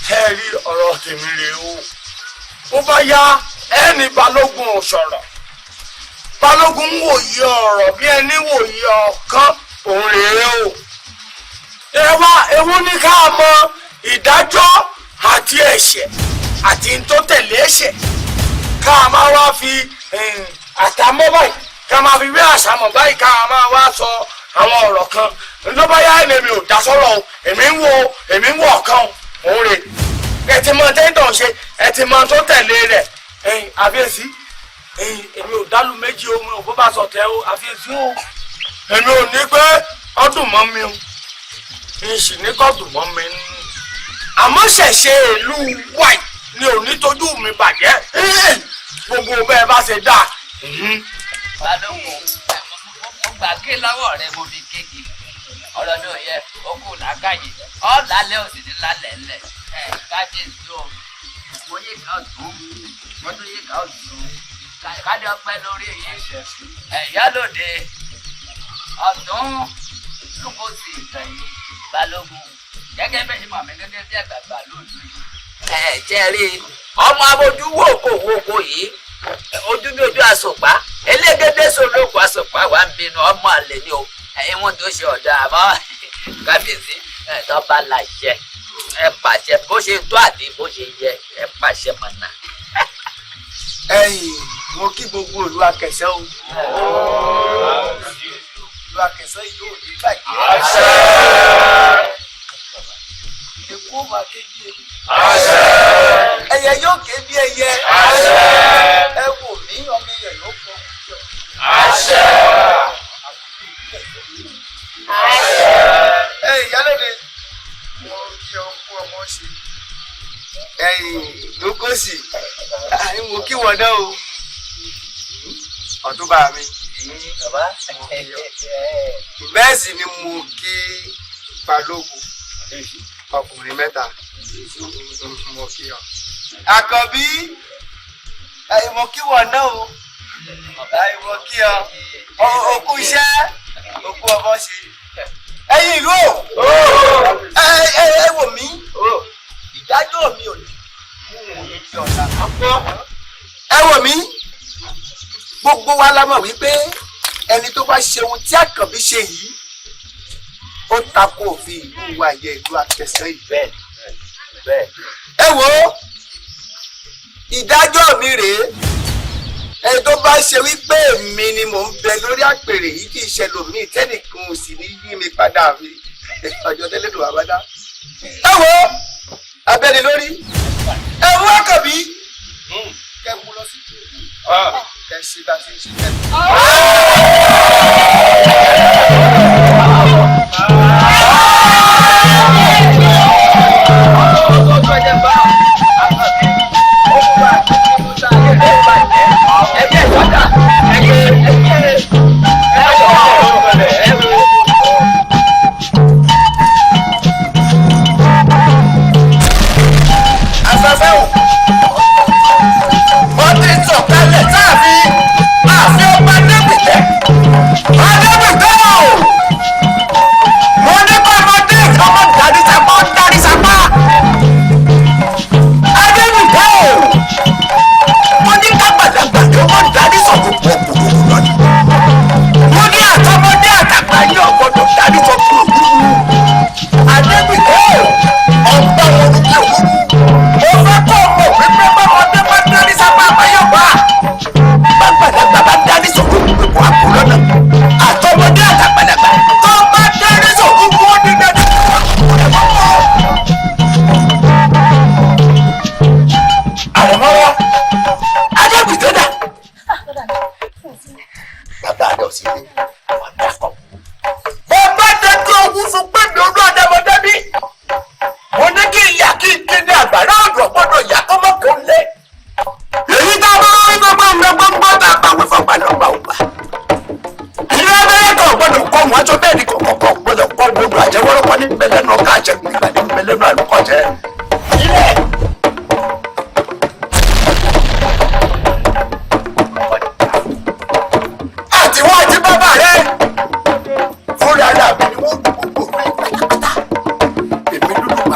ṣé ẹ rí ọ̀rọ̀ tèmi rèé o bó bá yá ẹni balógun ò sọ̀rọ̀ balógun ń wòye ọ̀rọ̀ bí ẹni wòye ọ̀kan òun rèé o. ewu ní ká mọ ìdájọ́ àti ẹ̀ṣẹ̀ àti tó tẹ̀lé ẹ̀ṣẹ̀ ká máa wá fi àtàmọ́ báyìí ká máa fi wé àṣàmọ̀ báyìí ká máa wá sọ àwọn ọ̀rọ̀ kan ló bá yá ẹni mi ò dá sọ́rọ̀ o èmi ń wo ọ̀kan òun rè ẹ ti mọ tẹ́ńtọ̀ ṣe ẹ ti mọ tó tẹ̀lé rẹ̀ àfiyèsí èmi ò dálù méjì o mi ò bó bá sọ tẹ o àfiyèsí o èmi ò ní pé ọdún mọ́ mi o n sì ní kọ́dùn mọ́ mi nù àmọ́ ṣẹ̀ṣẹ̀ ìlú wáì ni ò ní tójú mi bàjẹ́ gbogbo bẹ́ẹ̀ bá ṣe dà. balógun mo gbà ké lọ́wọ́ rẹ mo fi kéèkì ọ̀rọ̀ mi ò yẹ okú làákàyè ọ́ lálẹ́ òsì ní lálẹ́ ńlẹ̀ kábíyèsí o òye ká dùn mọ́tò yẹ ká dùn káde ọpẹ́ lórí èyí ìyálòde ọ̀tún lùkọ́sì ìtẹ̀yìn balógun gẹ́gẹ́ bẹ́ẹ̀ ni màmí gẹ́gẹ́ bí àgbààgbà lóòótọ́ yìí. jẹ́rí ọmọ abojú wòkó yìí ojú bí ojú àsopá elégédé sọlọ́kù àsopá wà ń bínú ọmọ àlè ni o ìwọ̀n tó ṣe ọ̀dà àmọ́ kábíyèsí tó bá la jẹ ẹ pàṣẹ bó ṣe tó àti bó ṣe yẹ ẹ pàṣẹ mọ̀nà. ẹ̀yin mo kí gbogbo ìlú Akẹ̀sẹ́ o ìlú Akẹ̀sẹ́ yìí ò ní bàjẹ́. Èkó máa ké bí èyí. Ẹyẹ yóò ké bí ẹyẹ. Ẹ wò mí ọmọ ẹyẹ yóò fọ. Ìyálóde mo kí ọ kú ọmọ ṣe. Lókòsì mo kí wọn náà o. Ọ̀túnba mi. Bẹ́ẹ̀ sì ni mo kí Balógun ọkùnrin mẹ́ta mo kí ọ. Àkànbí mo kí wọn náà o. Mo kí ọ. Òkú iṣẹ́ òkú ọmọ ṣe. Ẹ̀yin ìlú o ẹ wò mí ìdájọ́ mi ò ní kí ọ̀la. Ẹ wò mí gbogbo wa la mọ̀ wípé ẹni tó bá ṣe ohun tí Àkànbí ṣe yìí ó tako òfin ìlú wa yẹ ìlú Akẹ̀sẹ́ yìí bẹ́ẹ̀. Ẹ wò ìdájọ́ mi rèé ẹni tó bá ṣe wípé èmi ni mò ń bẹ lórí àpèrè yìí kì í ṣe lòmíì tẹ́nìkan ò sì ní yí mi padà fi ọjọ́ tẹ́lẹ̀ lò wá bá dá. Ẹ wò abẹ́ni lórí ẹ mú Àkànbí kẹ́ mú lọ sí kẹ́ ṣe bá ṣe ń ṣe kẹ́. Wọ́n ti sọ̀kalẹ̀ sáàfin ọba Débìtẹ́.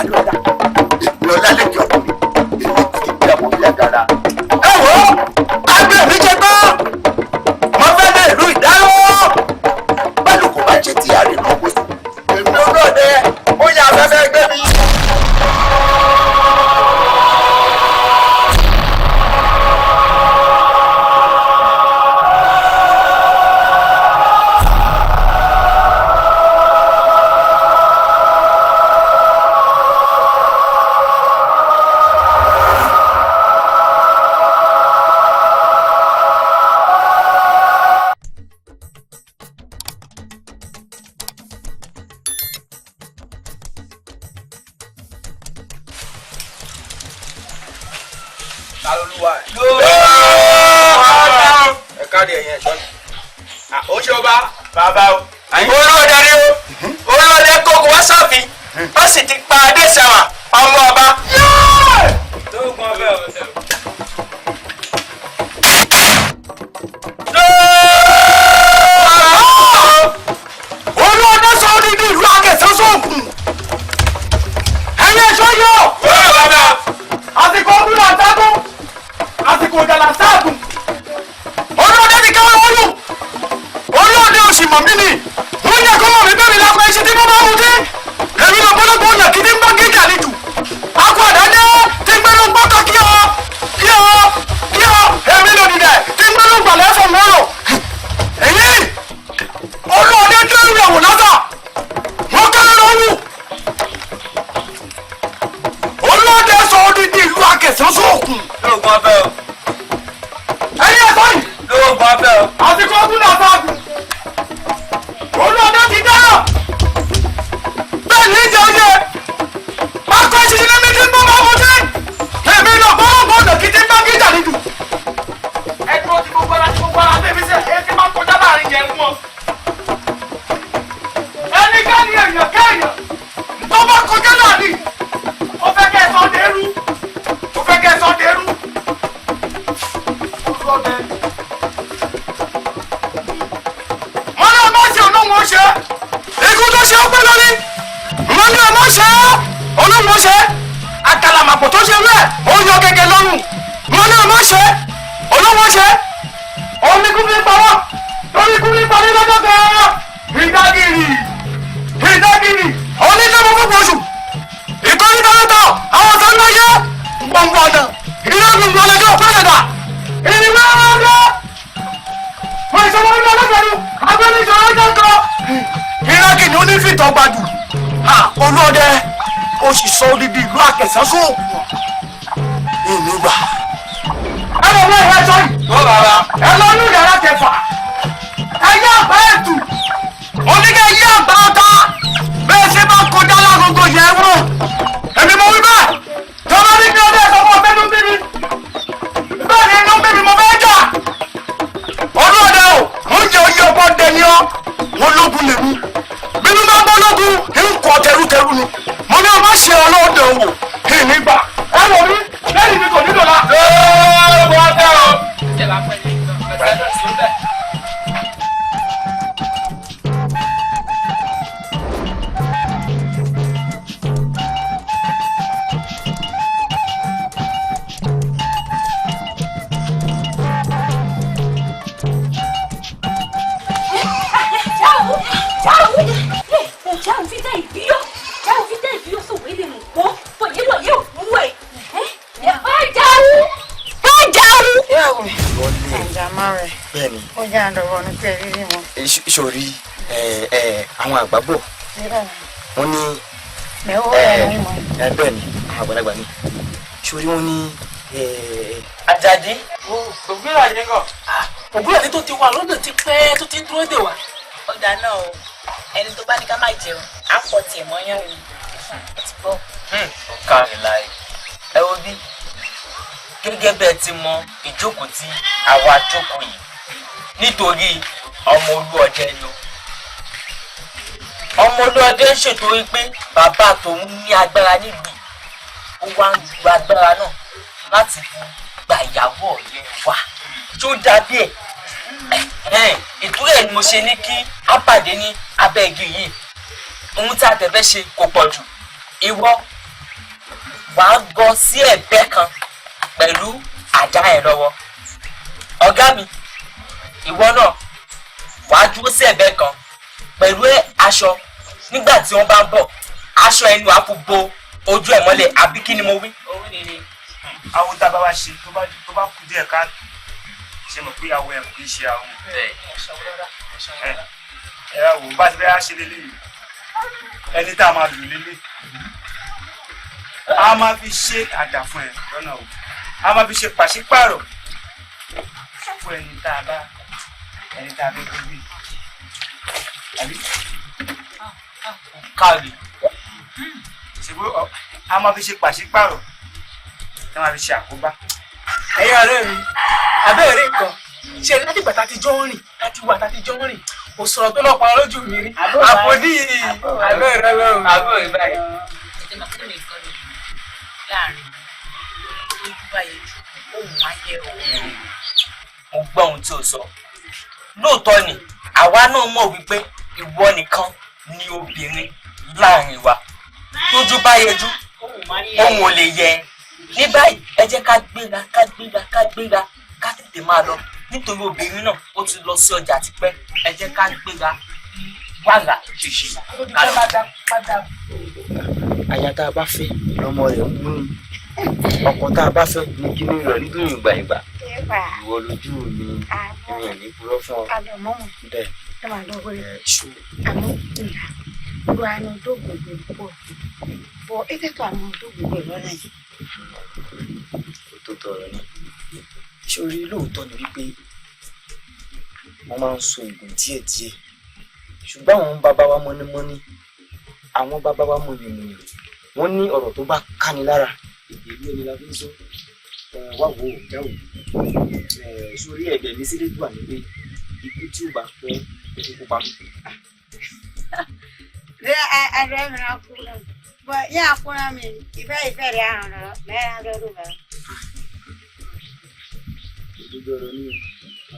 lọ́la èmi ọlálẹ́kẹ̀ ọkùnrin èmi kì í bí ọmọ ìyá gara. ẹ wo agbẹ́ mi jẹ tán mo fẹ́ lé ìlú ìdáró bẹ́ẹ̀ kò bá jẹ ti àárẹ̀ náà wọ́n sùn èmi olóòdẹ ó yà afẹ́fẹ́ gbé mi. olóòdẹ ni o olóòdẹ kókó wá sọ́ọ̀fì ó sì ti pa adéṣẹ́wà ọmọ ọba. olóòdẹ sọ ọ́ nínú ìlú akẹ́sẹ́ sóògùn ẹ̀yin ẹ̀ṣọ́ yọ àsìkò ọdún àtàgùn àsìkò ìdàlà sáàgùn olóòdẹ ti káwọn wọlú olóòdẹ òsì mọ̀ mí ni wọ́n yẹ kọ́ mọ̀ mí bẹ́ẹ̀ mi lápá iṣẹ́ tí mo bá mú dé èmi lọ bọ́lọ́gbọ́ ọ̀nà kí ní bá gíga níjù akọ àdájẹ́ tí ń gbẹ́rù gbọ́kọ̀ kí ọ èmi lò nílẹ̀ tí ń gbẹ́rù gbàlẹ́ fún mọ́rọ̀ èyí olóòdẹ tó ń rẹ̀wò lọ́sà wọ́n kọ́ lọ́wọ́ wù olóòdẹ sọ ọ́ dídí ìlú akẹ̀sán sóòkùn. lóògùn ọbẹ̀ o. ẹ̀yin ẹ̀sọ́ yìí. lóògùn ọbẹ̀ o. àsìkò ọdún náà sáàgùn olóòdẹ ti dáná bẹ́ẹ̀ ní ìjẹ́ oyè akọ ìṣiṣẹ́ ní méjì ń bọ́ máa mú dé èmi lọ bọ́lọ́gbọ́ ọ̀nà kí ti bá gíjà nídù. ẹ dúró tí gbogbo ara bẹ́ẹ̀ mi sẹ́ ẹ ti máa kọjá láàrin jẹun wọn. ẹnikẹ́ni èèyàn kéèyàn tó bá kọjá láàrin ó fẹ́ kẹ́ ẹ sọ dẹ́rú ó fẹ́ kẹ́ ẹ sọ dẹ́rú. wọ́n ní ọmọ ṣe olóhùn ó ṣe ikú tó ṣe ó pé lórí wọ́n ní ọmọ ṣe olóhùn ó ṣe àkàlàmàpọ̀ tó ṣe rẹ̀ ó yọ gẹ́gẹ́ lọ́rùn wọ́n ní ọmọ ṣe olóhùn ó ṣe omi kú fi pawọ́ lórí kú fi parí lọ́jọ́ kan ìdágìrì oníṣẹ́mọ̀ fún oṣù ìkọ́ni dọ́lọ́tọ̀ àwọn tó ń lọ́yẹ́ gbọ̀ngbọ̀n ọ̀nà ìrẹ́gùn ọlọ́jọ́ pẹ́lẹ̀dà ìrìnwé ọ̀rọ̀ wọ́n ìṣòwò ní ọlọ́gbẹ̀rún agbẹ́ni ìṣòro ọjọ́ kan ìrẹ́gì ni ó ní fìtọ̀ gbàdù olóòdẹ ó sì sọ odidi ìlú akẹsàn sóògùn ìnígbà ẹ lọ wọ ìwé ẹjọ́ yìí ẹ lọ ní ìyàrá kẹfà ẹ yá àgbá ẹ̀tù oníkẹ́ yí àgbà ọ̀tá bẹ́ẹ̀ ṣe máa kọjá lágogo yẹn wọ́n èmi mo wí bẹ́ẹ̀ tọ́lá ní kí ọdẹ ẹ̀sọ́ fún ọ̀fẹ́ tó ń bí mi bẹ́ẹ̀ ni inú bí mi mo fẹ́ jà olóòdẹ o oúnjẹ oyè ọ̀pọ̀ dẹni ọ́ wọn lógun lèmi bínú bá bọ́ lógun ń kọ́ tẹrútẹrú ni mo ní ọmọ ṣe ọlọ́ọ̀dẹ wò kí ní gbà ẹ wò rí lẹ́yìn mi kò nílò la. bẹ́ẹ̀ni ó jẹ́ àdọ̀wọ́ ní pé rírí wọn. sori àwọn àgbàgbọ́ wọn ní bẹ́ẹ̀ni àwọn àgbàlagbà ni sori wọn ní. Àjàdí. ògbéràdé kọ. ògbéràdé tó ti wà lọ́dọ̀ ti pẹ́ tó ti dúró dè wá. ọ̀dà náà o ẹni tó bá ní ká má jẹun á pọ̀ tiẹ̀ mọ́yán ni ẹ ti gbọ́. káàrin láì ẹ wo bí gẹ́gẹ́ bẹ́ẹ̀ ti mọ ìjókòó tí àwa jókòó yìí nítorí ọmọ olúọdẹ ni o ọmọ olúọdẹ ń ṣètò pé bàbá tòun ní agbára nílùú ó wá ń lu agbára náà láti fi gba ìyàwó ọ̀rẹ́ wa tó dàbí ẹ̀ ìtúrẹ̀ ni mo ṣe ní kí á pàdé ní abẹ́ igi yìí ohun tí a tẹ̀ fẹ́ ṣe kò pọ̀ jù ìwọ wàá gọ sí ẹ̀gbẹ́ kan pẹ̀lú àdá ẹ̀ lọ́wọ́. Ọ̀gá mi, ìwọ náà wàá dúró sí ẹ̀gbẹ́ kan pẹ̀lú aṣọ. Nígbà tí wọ́n bá ń bọ̀, aṣọ ẹnu àpò bo ojú ẹ̀ mọ́lẹ̀ àbí kí ni mo wí? Àwọn tá a bá wá ṣe tó bá kú díẹ̀ ká ṣe mọ̀ pé àwọn ẹ̀ kì í ṣe àwọn. Ẹ wò bá ti bẹ́ẹ̀ á ṣe lélẹ́yìí. Ẹni tá a máa lò lélẹ̀. A máa fi ṣe àdá fún ẹ lọ́nà o. A máa fi ṣe pàṣípààrọ̀ fún ẹni tá a fẹ́ gbé. Àbí? Káàdì. Ṣùgbọ́n a máa fi ṣe pàṣípààrọ̀. Ẹ máa fi ṣe àkóbá. Ẹ̀yin ọ̀rẹ́ mi, abẹ́rẹ́ nǹkan ṣe láti gbà tá ti jọ ń rìn láti wà tá ti jọ ń rìn kò sọ̀rọ̀ tó lọ́pàá lójú mi rí. Àbòdì abẹ́rẹ́ lọ́rùn. Àbúrò báyìí. Ẹ̀jẹ̀ máa fún mi nǹkan ni láàrin ojú báyìí ohun ayé o. Mo gbọ́ ohun tí o sọ. Lóòótọ́ ni àwa náà mọ̀ wípé ìwọ nìkan ni obìnrin láàrin wa. Tójú bá yẹjú, ohun ò lè yẹ. Ní báyìí ẹ jẹ́ ká gbéra ká tètè máa lọ nítorí obìnrin náà ó ti lọ sí ọjà tipẹ́. Ẹ jẹ́ ká gbéra wàrà ṣìṣì. Aya tá a bá fẹ́ lọ́mọ rẹ̀ ń mú ọkọ tá a bá fẹ́ ní kí ní rẹ̀ nítorí ìgbà ìwọ lójú mi ìrìn ní purọ́ fún ọ. Bẹ́ẹ̀ ṣù. Olúwa ni dógbògbò pọ̀ bọ̀ ètò àwọn dógbògbò lọ́la yìí. Tó tọrọ ni sórí lóòótọ́ ni wípé wọ́n máa ń so ìgùn díẹ̀díẹ̀ ṣùgbọ́n àwọn bàbá wa mọ́nímọ́ní àwọn bàbá wa mọ̀nyìnmọ̀nyìn wọ́n ní ọ̀rọ̀ tó bá káni lára èdè ìlú ẹni la fi ń sọ wá wò ó jáwò sórí ẹ̀dẹ̀ mi sílé tó wà nílé ikú tí ó bá pẹ́ ikú pa mí. Ẹ̀rọ mi náà kú náà bọ̀ yín àkúrà mi ìfẹ́ rẹ̀ àrùn lọ mẹ́rin lọ́dún bẹ̀rẹ̀. Ìdúgbò ọ̀rọ̀ ní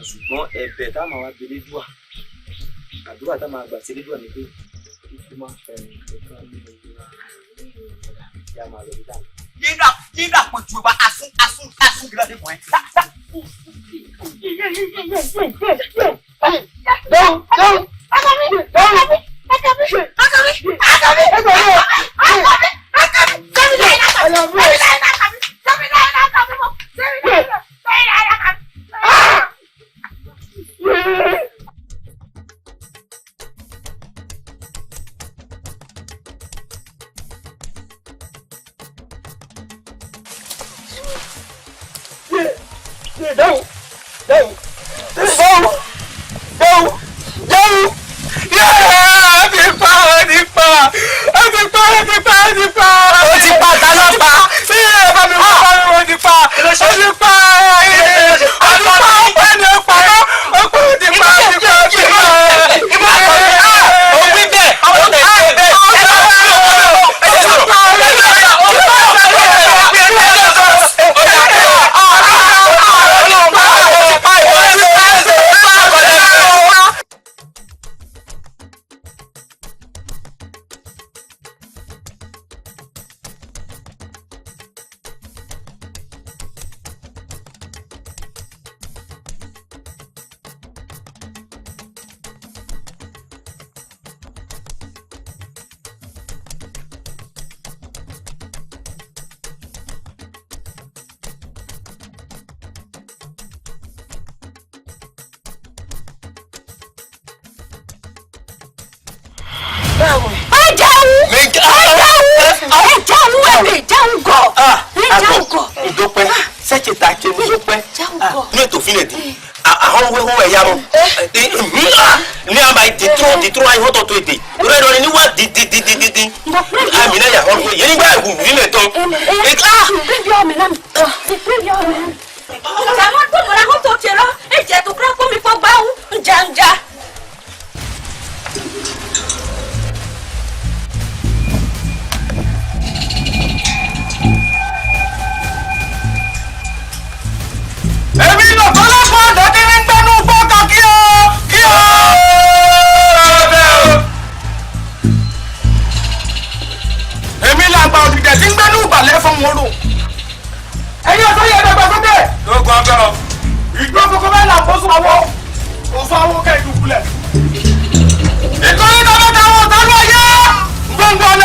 ṣùgbọ́n ẹ̀bẹ̀ tá máa wá gbélé dùà àdúrà tá máa gbà sílé dùà ní pé ikú máa fẹ́ nǹkan nínú ìlera ìyá máa lọ dídá. Yíra pọ̀jù ọba asún gíga dé fún ẹ. wọn rò. ẹ̀yin ọ̀sán yẹn dàgbà sókè. lóògùn abẹ́rọ. ìgbó kókó bẹ́ẹ̀ là ń bọ́sùn àwọ̀ òsùn àwọ̀ kẹ́ ìdúkulẹ̀. ìkọ́ni tọ́lá táwọn ọ̀tánú ayé gbọ̀ngbọ̀n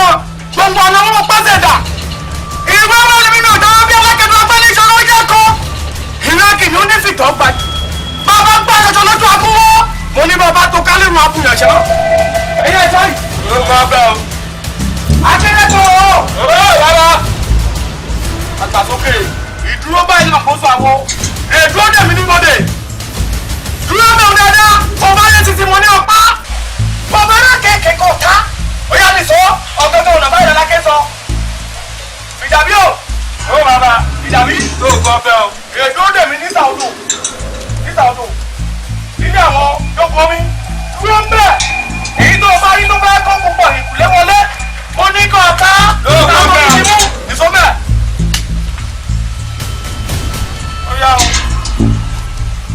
ọ̀nà wọn pàṣẹ dà. ìwé wọn ni mímú ìdáwọ́ bí alákẹ́dùn ọgbẹ́ ní ìṣòro jẹ́ kọ́. ìran kìnìún ní fìtọ́ gbà. bàbá gbà ṣoṣo lójú àkúwọ́. mo ní bàbá tó kálí rún abúyànṣẹ́. ẹ̀yin ẹ̀ṣọ́ yìí. lóògùn abẹ́rọ. akẹ́kọ̀ọ́ rárá. àgbàsókè ìdúró báyìí náà kó sọ àwọn èdúró dèmí ní mọ́dé. dúró mi ò dáadáa ọba yẹn ti ti mọ ní ọpá. bàbá náà kéèké kò ká. ó yá mi sọ ọgọ́gọ́ ọ̀nà báyìí lọ́la ké sọ. fìjàbí o. ó bàbá fìjàbí. lóògùn abẹ́rọ. èdúró dèmí ní sàwùdù. ilé àwọn yókùn mi. dúró ń bẹ̀. èyí tó o bá rí tó bá kọ́ púpọ̀ ìkùlé wọlé. mo ní kọ́ ọ̀ká. lóògùn abẹ́rọ. ìsọ́mẹ̀.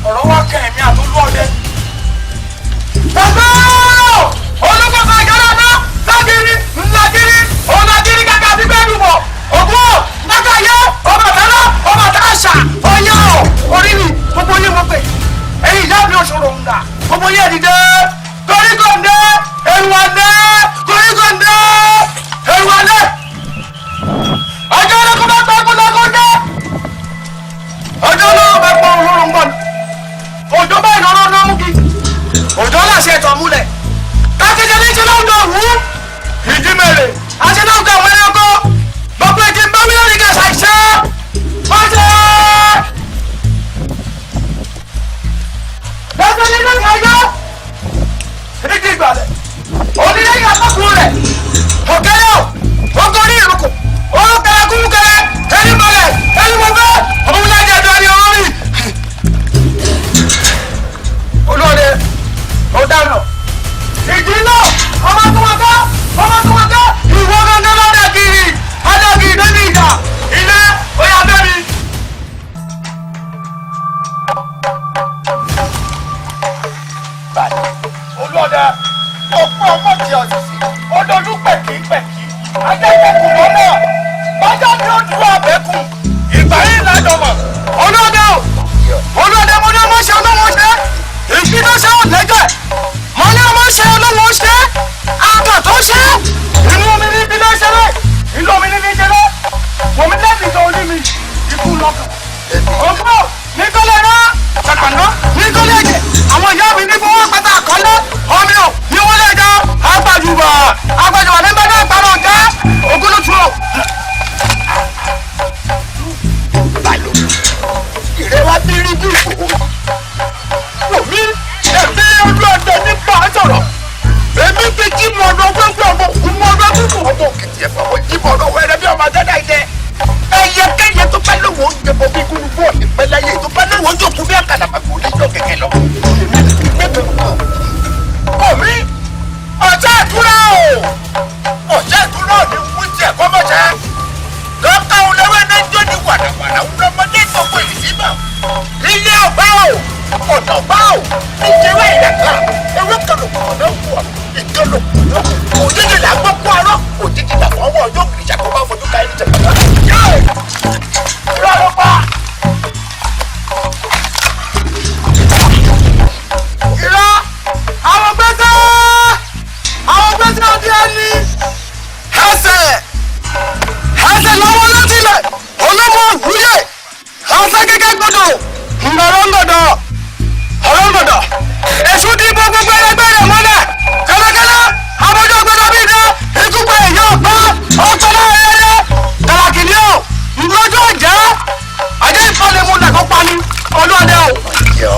ọ̀rọ̀ wá kẹ́ ẹ̀mí àtolú ọdẹ. bàbá olùkọ́sọ ìjọba náà lágiri ńlágiri ọ̀làgiri kàkà sí bẹ́ẹ̀ dùbọ̀ ògùn lákàyé ọba tẹ́lá ọba tẹ́lá ọ̀yá orí mi gbogbo yín mo pè ẹ̀yin ìyá mi òṣòro ń dà gbogbo yín ẹ̀dìdẹ torí kò ń dẹ ẹ̀rù àdẹ torí kò ń dẹ ẹ̀rù àdẹ ọjọ́ ọlọ́kọ́ bá gbọ́ kó dẹ́ ọjọ́ náà bá gbọ́ olóró ń bọ̀ ní. òjò báyìí lọ́rọ́ náà mú kí òjò láṣẹ ẹ̀tọ́ múlẹ̀ kákéjẹ ní ṣe lóun náà wú ìdí mẹ́rẹ̀ àṣẹ náà gba àwọn ẹranko gbogbo èdè ń bá mi lórí kẹsà ìṣe pàṣẹ. lọ́sẹ̀ nínú ìyájọ́ ìdí ìgbàlẹ̀ onílé ìyàtọ̀kùn rẹ̀ òkèlè ògòrí ìrùkù olùkẹ́lẹ́ kúrúkẹ́lẹ́ ẹni mọ̀lẹ́ ẹni mọ̀fẹ́ òun lájẹ̀ ẹ̀dọ́ ni ọ̀rọ̀ rí. olóore ọ̀daràn ìdí náà ọmọ tó wá ká ìwọ gángan lọ́dàgìrì adàgìrì débi ìjà ilé oyà bẹ́mi. olóòdà ọ̀pọ̀ ọmọ tí a sì sí ọdọọdún pẹ̀kí ajẹ́kẹ̀kùn lọ́nà bájá ni ó dúró àbẹ́kùn ìgbà yìí lájọmọ̀. olóòdà mo ní ọmọ ṣe ọlọ́wọ́ ṣe ìpín tó ṣe ọ̀lẹ́jẹ̀ mo ní ọmọ ṣe ọlọ́wọ́ ṣe àgbà tó ṣe inú mi ní ibi ló ṣeré ìlú mi ní ṣeré omi lẹ́sìn tó ní mi ikú lọ́kàn. ògbó nítorí náà ṣàkànná nítorí ẹ̀jẹ̀ àwọn ìyá mi ní fọwọ́ pátá àkọ́lé omi ò ní wọ́n lè jọ agbájúbà ní bẹ́ẹ̀ náà parọ́ jẹ́ ogúnlùtù ò. balo ìrẹwà bí rí bí ìfowó omi ẹ̀mí olú ọdẹ nípa sọ̀rọ̀ èmi fi jí mọ̀ ọ̀nà gbẹ́gbẹ́ ọmọ òkú mọ̀ ọ̀nà gbẹ́gbẹ́ ọmọ òkìtì ẹ̀fọ́ wọ́n jí mọ̀ ọ̀nà wẹ́rẹ́ bí ọmọ adẹ́dá ilẹ̀ ẹyẹ kẹyẹ tó pẹ́ lówó ń jẹ bọ́ bí gúrúgbó ọ̀nì pẹ́lẹ́yẹ tó pẹ́ lówó ń jòkú bí àkàlàmàgbò oníjọ́ kẹ̀kẹ́ lọ. omi ọ̀jẹ̀ ìdúrà o ọ̀jẹ̀ ìdúrà ò ní wú tiẹ̀ kọ́mọ̀ṣẹ́ lọ́kà olówó náà jó ní wàdàwàdà ọmọdé tó pè é síbà ilé ọba o ọ̀nà ọba o níjẹ̀wé ìyàtọ̀ ewé kẹlòpọ̀ náà wù ọ́ ìkẹlòpọ̀ náà òjijì là ń gbọ́ kó arọ́ òjijì là fọ́ ọwọ́ ọjọ́ kìrìjà kó bá fojú ká ẹni tẹ̀ pẹ̀lú yáà irọ́ ló pa irọ́ àwọn gbẹ́sẹ̀ ọdí ẹni ẹsẹ̀ lọ́wọ́ lọ́tìlẹ̀ olómọ òwúyẹ ọ̀sẹ̀ kíkẹ́ gbọdọ̀ ọ̀rọ̀ǹgọ̀dọ̀ èṣù ti bọ́ gbogbo ẹgbẹ́ rẹ̀ mọ́lẹ̀ kẹ́lẹ́kẹ́lẹ́ abọ́jú ọgbọ́dọ̀ bí iná ikúpẹ́ èyí ọ̀pá ọ̀pọ̀lọ́ ẹ̀yẹ kàlàkìlì ò ńlọ́jọ́ ọ̀jẹ́ ajẹ́ ìfọ̀lẹ́ mu lẹ̀kọ́ pani ọlọ́dẹ o.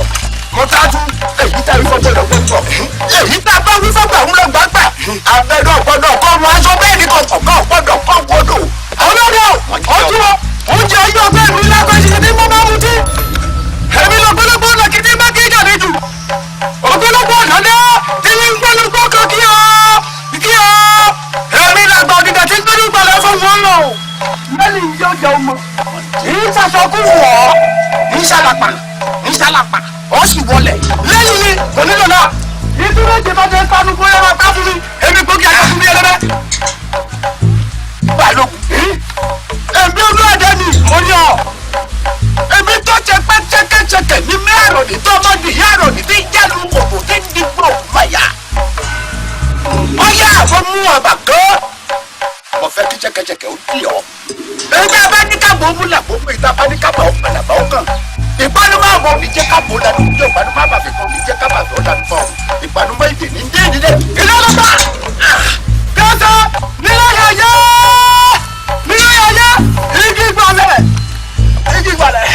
mo tájú èyí tá a wí fọ́gbọ́n lọ gbọ́ngbọ́ èyí tá a bá wí fọ́gbọ́n òun lọ gbàgbà abẹ́rẹ́ ọ̀gbọ́dọ̀ kọ́ ọmọ aṣọ bẹ́ẹ̀ ni kọ̀ọ̀kan ọ̀gbọ́dọ̀ kọ́ gbọ́dọ̀ ọlọ́dẹ o ọdún oúnjẹ ayé ọgbẹ́ mi lágbàá ṣe ní mo máa mutí èmi lọ́gbọ́lọ́gbọ́ ọ̀nà kìtì má kí jáde jù ògbólógbò ọ̀nàdá tí ní gbólógbò kan kí ọ èmi làgbà òdìdà tí gbẹ́dú gbàlẹ́ fún wọn lọ. mẹ́lì yóò jẹ ọmọ yìí sàṣọkú wọ̀ ọ́ ní sàlàpà ó sì wọlé lẹ́yìn mi kò nílò náà ìdúró ìjìbọn jẹ kánú bóyá wà ká fún mi èmi gbòógì àjọkùn bí ẹlẹ́bẹ̀. balógun èmi àròdì tó bá di ìyá àròdì tí ń jẹ́lu kòkò tí ń di gbòò máyà. ọyá àwọn mú àbà kan. mo fẹ́ kí jẹ́kẹ́jẹ́kẹ́ ó dì ọ́. ẹgbẹ́ bá ní káàbọ̀ ó mú làbọ̀ mú ìta bá ní káàbọ̀ ó padà bá ó kàn. ìpanumọ́ àbọ̀ ní jẹ́ káàbọ̀ ó dànù ní ìpanumọ́ àbàfẹ́ kan ní jẹ́ káàbọ̀ ó dànù fún ọ. ìpanumọ́ ìdè ní dé ìdílé. ìlú ọlọ́pà kẹta nílẹ̀ yàyà nílẹ̀ yàyà igi gbalẹ̀ igi gbalẹ̀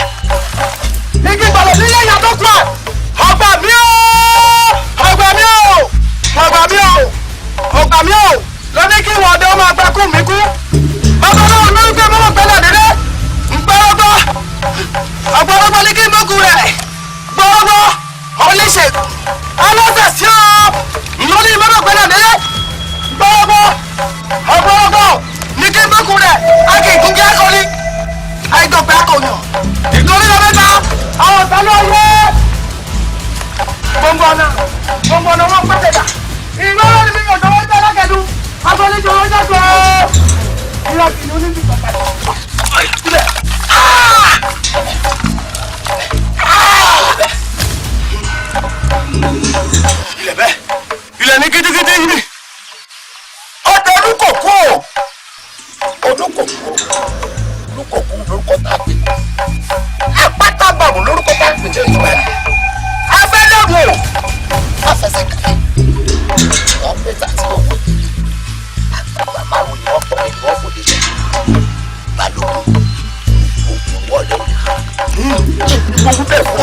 igi gbalẹ̀ nílẹ̀ yàtọ̀ kọ́ ọgbà mi o ọgbà mi o ọgbà mi o ọgbà mi o lọ́ní kí wọ́n ọdẹ ọmọ àgbà kú mi kú ọgbà náà ló ń gbé mọ́mọ́ gbẹ́lẹ̀ dédé ńgbọ́rọ́gbọ́ ọgbọ́rọ́gbọ́ ní kí n bókun rẹ̀ gbọ́rọ́gbọ́ oníṣègùn ọlọ́sẹ̀ sí ọ́ lórí mọ́mọ́ gbẹ́lẹ̀ dédé gbọ́rọ́gbọ́ ọgbọ́rọ́gbọ́ ní kí n bókun rẹ̀ ákè ìgúngí akọni àìdọ̀gbẹ́ akọ̀yàn ìtorí lọ mẹ́ta àwọn ọ̀tá náà yẹ gbọ̀ngbọ̀nà wọn pẹ́sẹ̀ dà ìgbọ́rọ̀ ni mi yàn tó wọ́n jẹ́ lákẹ́dù agbọ́nìjọ wọn jẹ́ tó ìrọ̀ kìnnìún ní ìgbà pàtó. ilẹ̀ bẹ́ẹ̀ ilẹ̀ ní kítíkítí yìí ọ̀dọ̀ olúkòkó olúkòkó lórúkọ tá a pè apáta bàbù lórúkọ tá a pè jẹ́ ìgbà yìí afẹ́lẹ́wò afẹsẹ̀ kàlẹ́ ọ̀pẹ̀tà tí wọ́n wọ́n délé àgbàgbà márùn ni wọ́n pọ̀ ní wọ́n fò délé balógun ògùn wọlé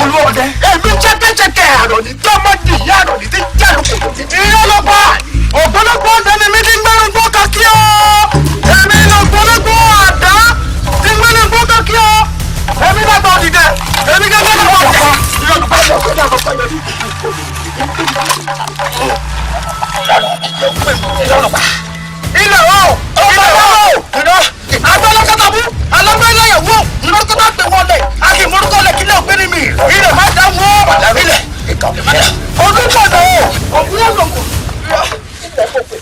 olùwọ́dẹ èmi jẹ́kẹ́jẹ́kẹ́ àròní tọ́mọdé ìyá àròní tí jẹ́rùkù ìrọ́lọ́pàá ògbólógbó ọ̀dẹ ni mi ti gbẹ́rù gbọ́ kakí ọ́ èmi ní ògbólógbó àdá ti gbẹ́rù gbọ́ kakí ọ́ èmi náà gbọ́ dìde èmi gẹ́gẹ́ bí wọ́n kọ́ ìrọ̀lùpá yọ̀ kó dàgbà pẹ̀lú ilẹ̀ o ilẹ̀ o agbálọ́kọ́tàbú alábẹ́lẹ́yẹ̀wò ńlọ́kọ́tà pé wọlé akínmọ́rúkọ́lẹ̀ kílẹ̀ ògbéni mi ilẹ̀ má dá wọ́ ilẹ̀ ọdún gbọ̀dọ̀ o òkúrẹ́ gbọ̀ngàn ilẹ̀ gbọ̀gbẹ̀.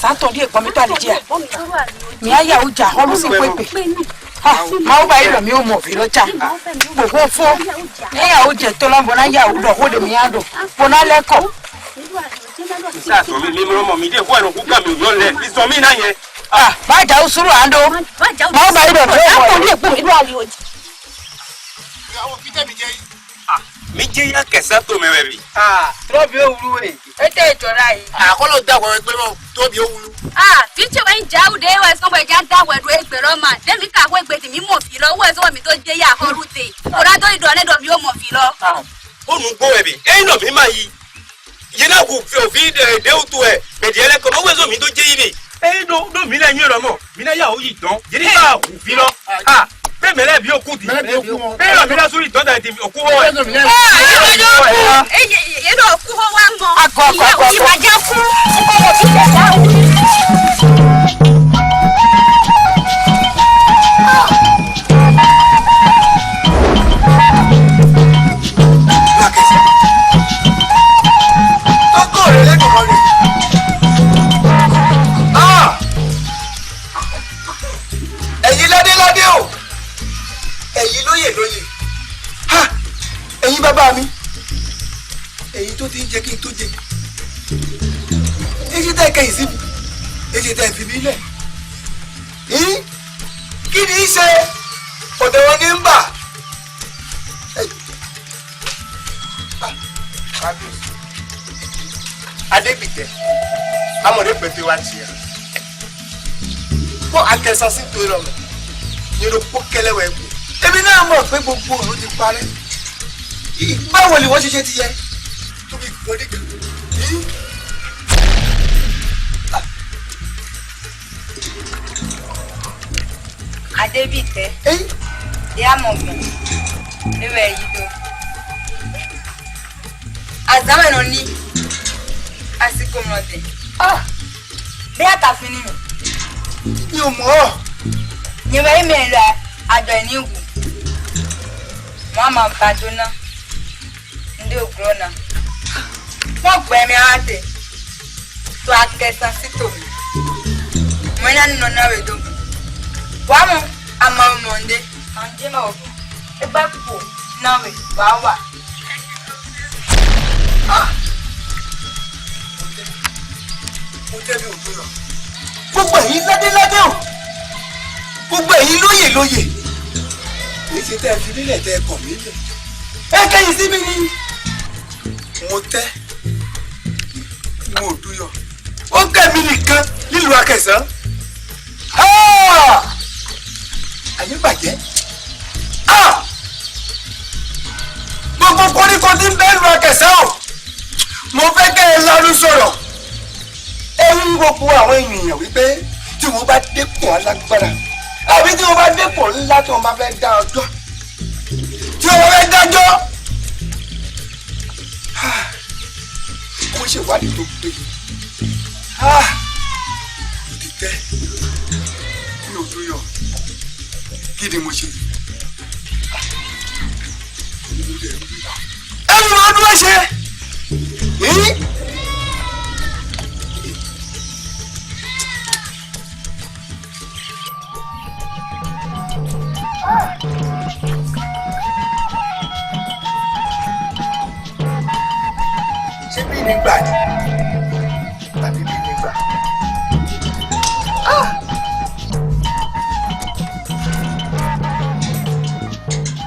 Santo dia kwa mitali dia. Miaya uja holu si kwepe. Ma uba ilo mi umo vilo cha. Boko fo. Eya uje tolombo na ya udo hode miando. Bona leko. Sa so mi mo mi de ko ero ku ka mi yo le. Iso mi na yen. Ah, ba ja usuru ando. Ma uba ilo mi umo dia kwa ilo ali oji. Yawo pite mi je yi. Mi je ya kesa to me webi. Trobi owuru e. Ete itora yi. Ko lo da wo pe mo Tobi owuru. Fiche wa nja ude wa so we ja da we do egbero ma. De mi ka wo egbe mi mo fi lo wo so mi to je ya horute. Ora do ido le do mi o mo fi lo. O nu gbo webi. E no mi ma yi. Ye na ku fi o fi de utu e. Be de le ko mo we so mi to je yi bi. E do mi la yin ro mo. Mi na ya o yi don. Je ni ka ku fi lo. Be mele bi oku di. Be ro mi la suri don da di oku ho. Ye do oku ho wa mo. Ako. Ti ba ja ku. Ko mo ti ja da. bá mi èyí tó ti ń jẹ kí n tó jẹ èyí tẹ́ kẹ́yìn sí mi èyí tẹ́ fi mí lẹ̀ kí ni í ṣe ọ̀dọ̀ wọn ní ń bà. Adébìtẹ́ amọ̀dé pẹ̀tẹ́ wa tiẹ̀ fún akẹ́sàn sí tó rọ̀ mọ́ ní ló kó kẹlẹ́wẹ̀ kù. èmi náà mọ̀ pé gbogbo òun ti parẹ́ báwo ni wọ́n ṣe ṣe ti yẹ. tóbi gbọ́dé kan. Adébìtẹ́ ìyá mọ̀gbọ̀n ewé yìí ló àzámẹ́nu ní àsìkò mọ̀dẹ̀ bí àtàfin ni mi ò mọ̀ ọ́. ìwé ìmìíràn rẹ̀ àjọ ìníwù wọ́n máa bá jóná ndé ògùrọ̀ náà wọ́n gbẹ̀mí àádẹ́ tó akẹ́sàn sí tòmí mo ní àná náà rẹ̀ dógún. Wàmù àmọ̀rùmọ̀ndé àǹjẹ́mọ̀ ọ̀gbìn ẹgbẹ́ pò náà rẹ̀ wá wà. mo jẹ́bi òkú lọ. gbogbo èyí ládéládé o gbogbo èyí lóyè lóyè èyí ṣe tẹ́ ẹ fi nílẹ̀ tẹ́ ẹ kọ̀ mí lẹ̀. ẹ kẹ́yìn sí mi ni mo tẹ́ mo ò dúyọ̀ ó kẹ́ mi nìkan nílùú Akẹ̀sán. ayé bàjẹ́ gbogbo koríko tí ń bẹ́ẹ̀ lu Akẹ̀sán o mo fẹ́ kẹ́ ẹ lọ́nu sọ̀rọ̀ ẹ ń gbogbo àwọn ènìyàn wípé tí wọ́n bá dépò alágbára àbí tí wọ́n bá dépò ńlá tí wọ́n bá fẹ́ dá ọjọ́ tí wọ́n fẹ́ dájọ́ kó ṣèwádìí tó péye òtítẹ́ mi ò tó yọ kí ni mo ṣe ẹni máa dúró ṣe ṣé bí nígbà ni